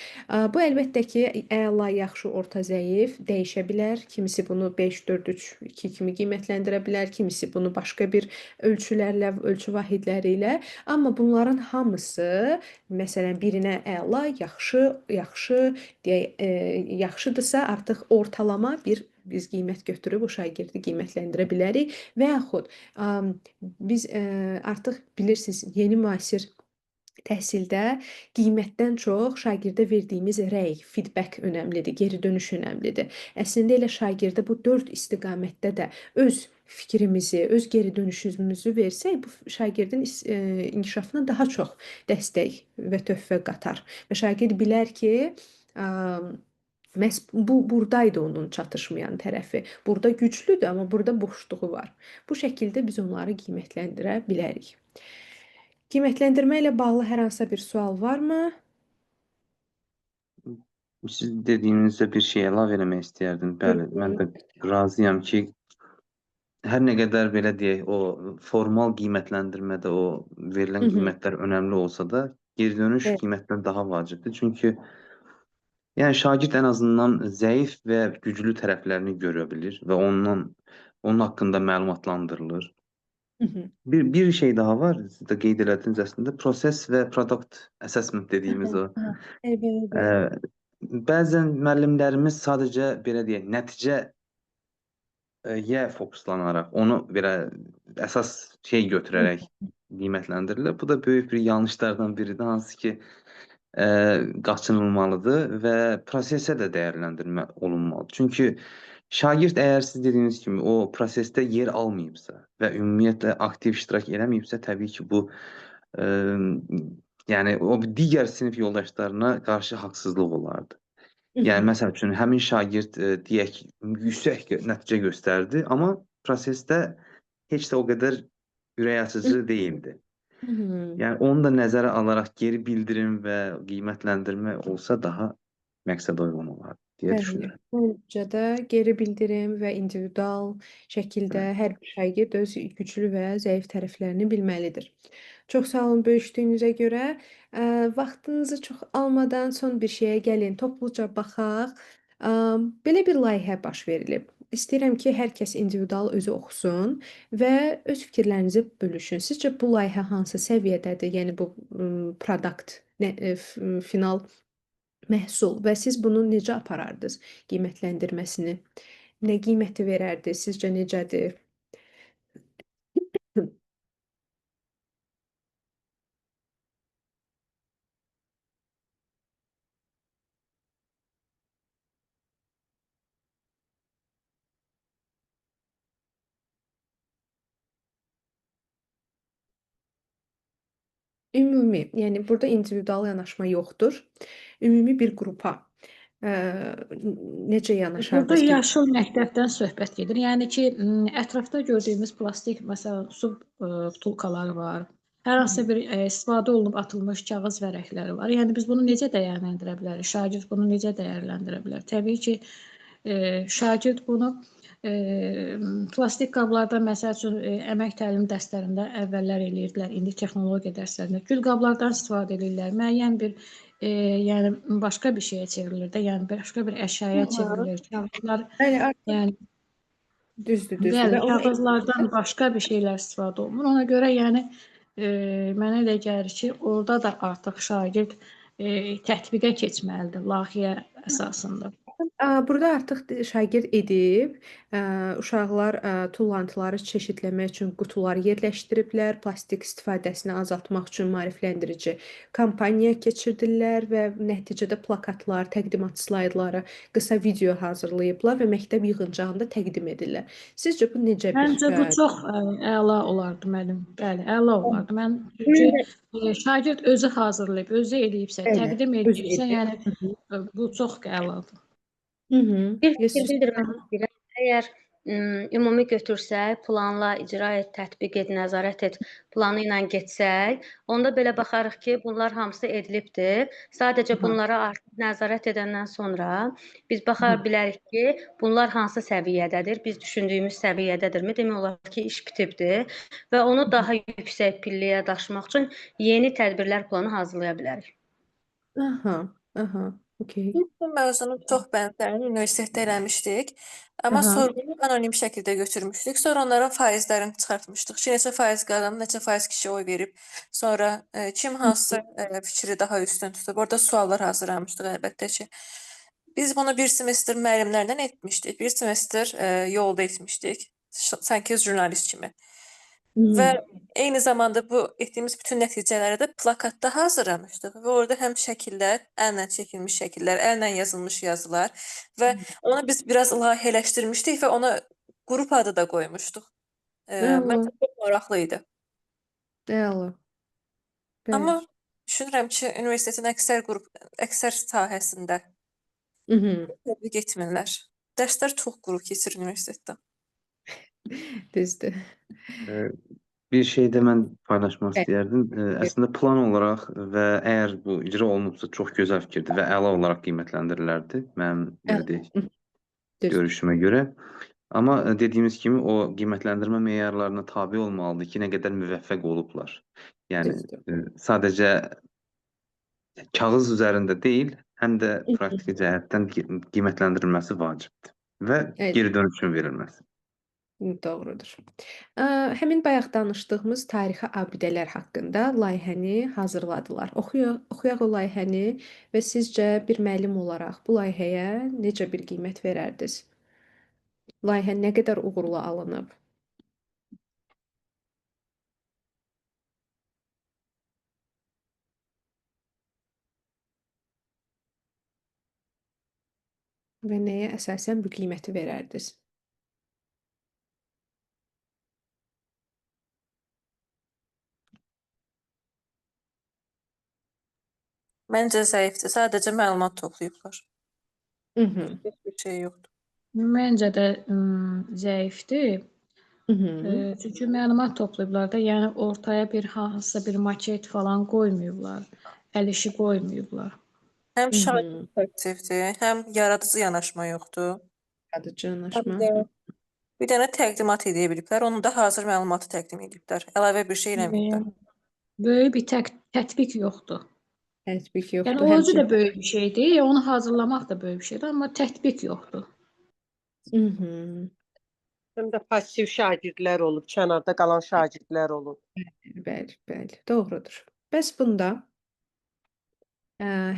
Bu əlbəttə ki, əla, yaxşı, orta, zəif dəyişə bilər. Kimisi bunu 5, 4, 3, 2 kimi qiymətləndirə bilər, kimisi bunu başqa bir ölçülərlə, ölçü vahidləri ilə. Amma bunların hamısı, məsələn, birinə əla, yaxşı, deyək, yaxşıdırsa, artıq ortalama bir biz qiymət götürüb o şagirdi qiymətləndirə bilərik və yaxud biz artıq bilirsiniz, yeni müasir təhsildə qiymətdən çox şagirdə verdiyimiz rəy, feedback önəmlidir, geri dönüş önəmlidir. Əslində elə şagirdə bu 4 istiqamətdə də öz fikrimizi, öz geri dönüşümüzü versək, bu şagirdin inkişafına daha çox dəstək və töhfə qatar. Və şagird bilər ki, məhz bu buradaydı onun çatışmayan tərəfi. Burada güclüdür, amma burada boşluğu var. Bu şəkildə biz onları qiymətləndirə bilərik. Qiymətləndirmə ilə bağlı hər hansısa bir sual varmı? Siz dediyinizdə bir şey əlavə eləmək istəyərdim. Bəli, mən də razıyam ki, hər nə qədər belə deyək, o formal qiymətləndirmədə o verilən qiymətlər önəmli olsa da, geri dönüş qiymətlər daha vacibdir. Çünki yəni şagird ən azından zəif və güclü tərəflərini görə bilir və onun haqqında məlumatlandırılır. Bir şey daha var, siz də qeyd elədiniz əslində, proses və product assessment dediyimiz o. Bəzən müəllimlərimiz sadəcə belə deyək, nəticəyə fokuslanaraq, onu belə əsas şey götürərək qiymətləndirirlər. Bu da böyük bir yanlışlardan biridir, hansı ki, qaçınılmalıdır və prosesə də dəyərləndirmə olunmalıdır. Çünki şagird əgər siz dediyiniz kimi o prosesdə yer almayıbsa və ümumiyyətlə aktiv iştirak eləməyibsə, təbii ki, bu yəni o digər sinif yoldaşlarına qarşı haqsızlıq olardı. Yəni məsəl üçün həmin şagird deyək yüksək nəticə göstərdi, amma prosesdə heç də o qədər ürək açıcı deyildi. Yəni onu da nəzərə alaraq geri bildirim və qiymətləndirmə olsa daha məqsədə uyğun olar deyə düşünürəm. Məncə də geri bildirim və individual şəkildə hər bir şagird öz güclü və zəif tərəflərini bilməlidir. Çox sağ olun bölüşdüyünüzə görə. Vaxtınızı çox almadan son bir şeyə gəlin, topluca baxaq. Belə bir layihə baş verilib. İstəyirəm ki, hər kəs individual özü oxusun və öz fikirlərinizi bölüşün. Sizcə bu layihə hansı səviyyədədir? Yəni bu product, final məhsul və siz bunu necə aparardınız qiymətləndirməsini? nə qiyməti verərdi? Sizcə necədir? Ümumi, yəni burada individual yanaşma yoxdur. Ümumi bir qrupa necə Burada yanaşardınız ki? yaşıl məktəbdən söhbət gedir. Yəni ki, ətrafda gördüyümüz plastik, məsələn, su butulkaları var. Hər hansı bir istifadə olunub atılmış kağız vərəqləri var. Yəni biz bunu necə dəyərləndirə bilərik? Şagird bunu necə dəyərləndirə bilər? Təbii ki, şagird bunu plastik qablardan, məsəl üçün, əmək təlim dərslərində əvvəllər eləyirdilər, indi texnologiya dərslərində gül qablardan istifadə edirlər. Müəyyən bir, yəni başqa bir şeyə çevrilir də, yəni başqa bir əşyaya çevrilir. Kağızlar, Bəli, artıq yəni düzdür bəli, və onu kağızlardan başqa bir şeylər istifadə olunur. Ona görə yəni mənə elə gəlir ki, orada da artıq şagird tətbiqə keçməlidir layihə əsasında. Burada artıq şagird edib, uşaqlar tullantıları çeşidləmək üçün qutular yerləşdiriblər, plastik istifadəsini azaltmaq üçün maarifləndirici kampaniya keçirdirlər və nəticədə plakatlar, təqdimat slaydları, qısa video hazırlayıblar və məktəb yığıncağında təqdim edirlər. Sizcə bu necə bir Məncə bu çox əla olardı müəllim. Bəli, əla olardı. Mən çünki şagird özü hazırlayıb, özü eləyibsə, Bəli, təqdim özü eləyibsə, edib. yəni bu çox əladır. Hı hı. Bir fikir Yes. bildirmək istəyirəm. Əgər ümumi götürsək, planla, icra et, tətbiq et, nəzarət et planı ilə getsək, onda belə baxarıq ki, bunlar hamısı edilibdir. Sadəcə bunlara artıq nəzarət edəndən sonra biz baxa bilərik ki, bunlar hansı səviyyədədir, biz düşündüyümüz səviyyədədirmi? Demək olar ki, iş bitibdir və onu daha yüksək pilləyə daşımaq üçün yeni tədbirlər planı hazırlaya bilərik. Aha, aha. Okay. Biz bu mövzunun çox bənzərini universitetdə eləmişdik. Amma Aha. sorğunu anonim şəkildə götürmüşdük. Sonra onların faizlərini çıxartmışdıq. Ki, neçə faiz qadın, neçə faiz kişi oy verib. Sonra kim hansı fikri daha üstün tutub. Orada suallar hazırlamışdıq əlbəttə ki. Biz bunu bir semestr müəllimlərlə etmişdik. Bir semestr yolda etmişdik. Sanki jurnalist kimi. Və eyni zamanda bu etdiyimiz bütün nəticələri də plakatda hazırlamışdıq və orada həm şəkillər, əllə çəkilmiş şəkillər, əllə yazılmış yazılar və onu biz biraz layihələşdirmişdik və ona qrup adı da qoymuşduq. Əla, Məncə çox maraqlı idi. əla. Bəli. Amma düşünürəm ki, universitetin əksər sahəsində Mhm. tətbiq etmirlər. Dərslər çox quru keçir universitetdə. Düzdür. Bir şey də mən paylaşmaq Bəli. istəyərdim. Əslində plan olaraq və əgər bu icra olunubsa çox gözəl fikirdir və əla olaraq qiymətləndirilərdi. Mənim belə deyək, Düzdür. görüşümə görə. Amma dediyimiz kimi o qiymətləndirmə meyarlarına tabe olmalıdır ki, nə qədər müvəffəq olublar. Yəni Düzdür. sadəcə kağız üzərində deyil, həm də praktiki cəhətdən qiymətləndirilməsi vacibdir və Evet. geri dönüşün verilməsi. Doğrudur. Həmin bayaq danışdığımız tarixi abidələr haqqında layihəni hazırladılar. Oxuyaq o layihəni və sizcə bir müəllim olaraq bu layihəyə necə bir qiymət verərdiniz? Layihə nə qədər uğurlu alınıb? Və nəyə əsasən bu qiyməti verərdiniz? Məncə zəifdir. Sadəcə məlumat toplayıblar. Mhm. Heç bir şey yoxdur. Məncə də zəifdir. Mhm. Çünki məlumat toplayıblar da, yəni ortaya bir hansısa bir maket falan qoymayıblar, əl işi qoymayıblar. Həm Mhm. şagird aktivdir, həm yaradıcı yanaşma yoxdur. Yaradıcı Həm yanaşma. də bir dənə təqdimat edə biliblər. Onu da hazır məlumatı təqdim ediblər. Əlavə bir şey eləməyiblər. Böyük bir tətbiq yoxdur. Tətbiq Yəni yoxdur. o özü də Həmçinin. böyük bir şeydir, onu hazırlamaq da böyük bir şeydir, amma tətbiq yoxdur. Mhm. Həm də passiv şagirdlər olub, kənarda qalan şagirdlər olub. Bəli, bəli, doğrudur. Bəs bunda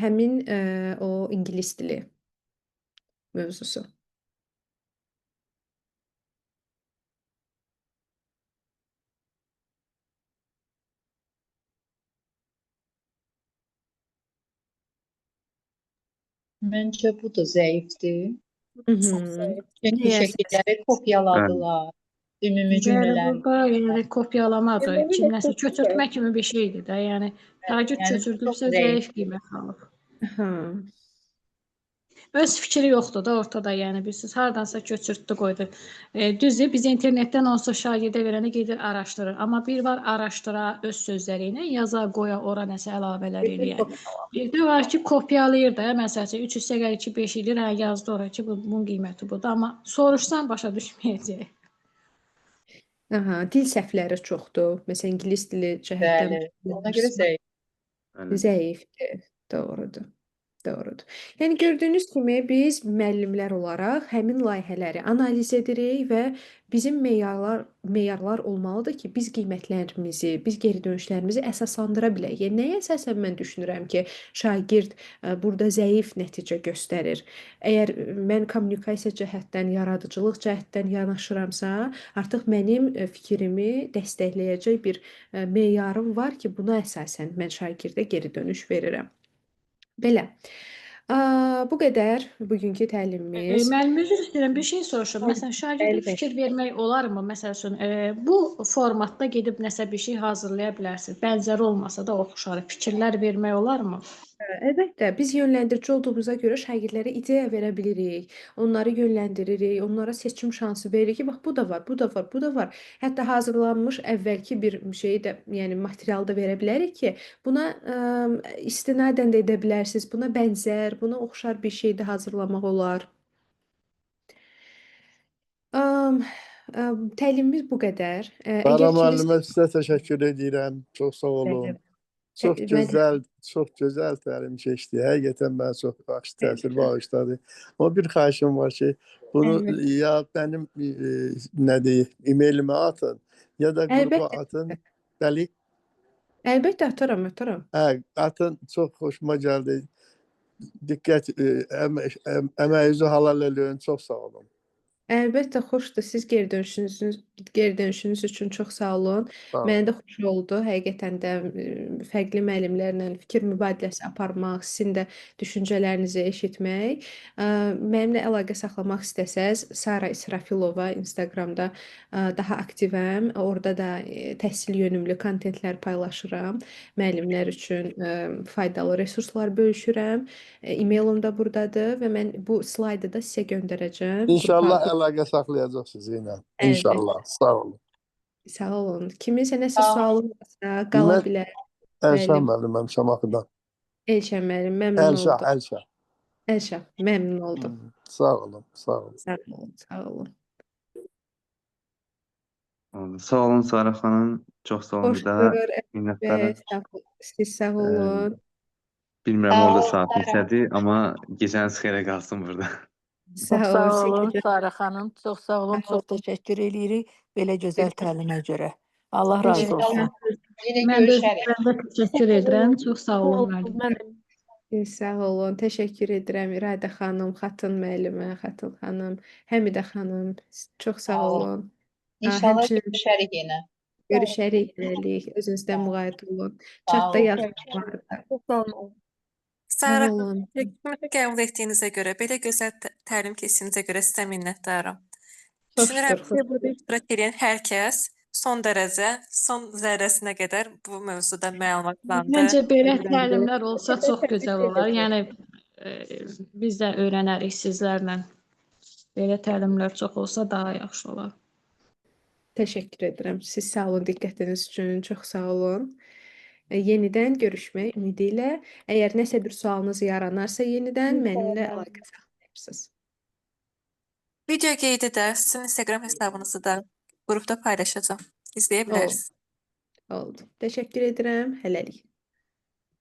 həmin o ingilis dili mövzusu. Məncə bu da zəifdir. Mhm. Çünki Nəyə şəkilləri Evet. kopyaladılar. Ümumi Zəri cümlələr. burada yəni kopyalamadı, kimləsə köçürtmə kimi bir şeydir də. Yəni şagird Yəni çox köçürdübsə zəif. zəif qiymət alıb. Hə. Öz fikri yoxdur da ortada, yəni bilirsiniz, hardansa köçürtdü qoydu. Düzdür, biz internetdən onsuz şagirdə verəndə gedir araşdırır. Amma bir var araşdıra, öz sözləri ilə yaza, qoya, ora nəsə əlavələr eləyə. Bir də var ki, kopyalayır da, məsəl üçün 3 + 2 5 edir, hə yazdı ora ki, bunun qiyməti budur, amma soruşsan başa düşməyəcək. Aha, dil səhvləri çoxdur. Məsələn, ingilis dili cəhətdən Bəli. Ona görə zəif. Evet. zəifdir. Doğrudur. Doğrudur. Yəni gördüyünüz kimi biz müəllimlər olaraq həmin layihələri analiz edirik və bizim meyarlar olmalıdır ki, biz qiymətlərimizi, biz geri dönüşlərimizi əsaslandıra bilək. Yəni nəyə əsasən mən düşünürəm ki, şagird burada zəif nəticə göstərir. Əgər mən kommunikasiya cəhətdən, yaradıcılıq cəhətdən yanaşıramsa, artıq mənim fikrimi dəstəkləyəcək bir meyarım var ki, buna əsasən mən şagirdə geri dönüş verirəm. Belə. Bu qədər bugünkü təlimimiz. Müəllim, üzr istəyirəm, bir şey soruşum. Məsələn, şagirdə Əlbəttə. fikir vermək olarmı? Məsəl üçün, bu formatda gedib nəsə bir şey hazırlaya bilərsiniz. Bənzəri olmasa da oxşar fikirlər vermək olarmı? Əlbəttə, biz yönləndirici olduğumuza görə şagirdlərə ideya verə bilirik. Onları yönləndiririk, onlara seçim şansı veririk ki, bax bu da var, bu da var, bu da var. Hətta hazırlanmış əvvəlki bir şeyi də, yəni materialı da verə bilərik ki, buna istinadən də edə bilərsiniz. Buna bənzər, buna oxşar bir şey də hazırlamaq olar. Təlimimiz bu qədər. Sara Əgər müəllimə kimisə sizə təşəkkür edirəm. Çox sağ olun. Çox gözəl təlim keçdi. Həqiqətən mənə çox yaxşı təsir bağışladı. Amma bir xahişim var ki, bunu Əlbəttə. ya mənim nə deyim, e-mailimə atın, ya da qrupa Əlbəttə. atın. Bəli. Əlbəttə ataram. Hə, atın. Çox xoşuma gəldi. Diqqət, əməyinizi halal eləyin. Çox sağ olun. Əlbəttə xoşdur. Siz geri dönüşünüz üçün çox sağ olun. Sağ olun. Mənə də xoş oldu. Həqiqətən də fərqli müəllimlərlə fikir mübadiləsi aparmaq, sizin də düşüncələrinizi eşitmək. Mənimlə əlaqə saxlamaq istəsəz, Sara İsrafilova Instagramda daha aktivəm. Orada da təhsil yönümlü kontentlər paylaşıram. Müəllimlər üçün faydalı resurslar bölüşürəm. E-mailim də burdadır və mən bu slaydı da sizə göndərəcəm. İnşallah əlaqə saxlayacaq sizinlə. İnşallah. Sağ olun. Sağ olun. Kiminsə nəsə Sağ sualı varsa qala bilər. Əlşah müəlliməm Şamaxıdan. Elşən müəllim, məmnun oldum. Əlşah. Əlşah, məmnun oldum. Sağ olun. Sağ olun. Oldu. Sağ olun Sara xanım. Çox sağ olun bir daha. Xoşdur. Minnətdarım. Siz sağ olun. Bilmirəm Sağ orada olun, saat Sara. neçədir, amma gecəniz xeyrə qalsın burada. Çox Sağ sağ olun. olun Sara xanım. Çox sağ olun. Çox təşəkkür edirik belə gözəl təlimə görə. Allah razı olsun. Yenə Mən də görüşərik. təşəkkür edirəm. Çox sağ olun müəllim. Siz sağ olun. Təşəkkür edirəm İradə xanım, Xatın müəllimə, Xatın xanım, Həmidə xanım. Çox sağ Sağ olun. olun. İnşallah Həmçinin görüşərik yenə. görüşərik hələlik. Özünüzdən müğayət olun. Sağ Çatda olun. yazılar. Sara Sağ olun. xanım, qəbul etdiyinizə görə, belə gözəl təlim keçdiyinizə görə sizə minnətdaram. Xoşdur, Düşünürəm ki, xoşdur. burada iştirak edən hər kəs son dərəcə, son zərrəsinə qədər bu mövzuda məlumatlandı. Məncə belə təlimlər olsa çox gözəl olar. Yəni biz də öyrənərik sizlərlə. Belə təlimlər çox olsa daha yaxşı olar. Təşəkkür edirəm. Siz sağ olun diqqətiniz üçün. Çox sağ olun. Yenidən görüşmək ümidi ilə. Əgər nəsə bir sualınız yaranarsa yenidən mənimlə əlaqə saxlayırsınız. Video qeydi də sizin Instagram hesabınızı da qrupda paylaşacağam. İzləyə bilərsiniz. Oldu. Təşəkkür edirəm. Hələlik.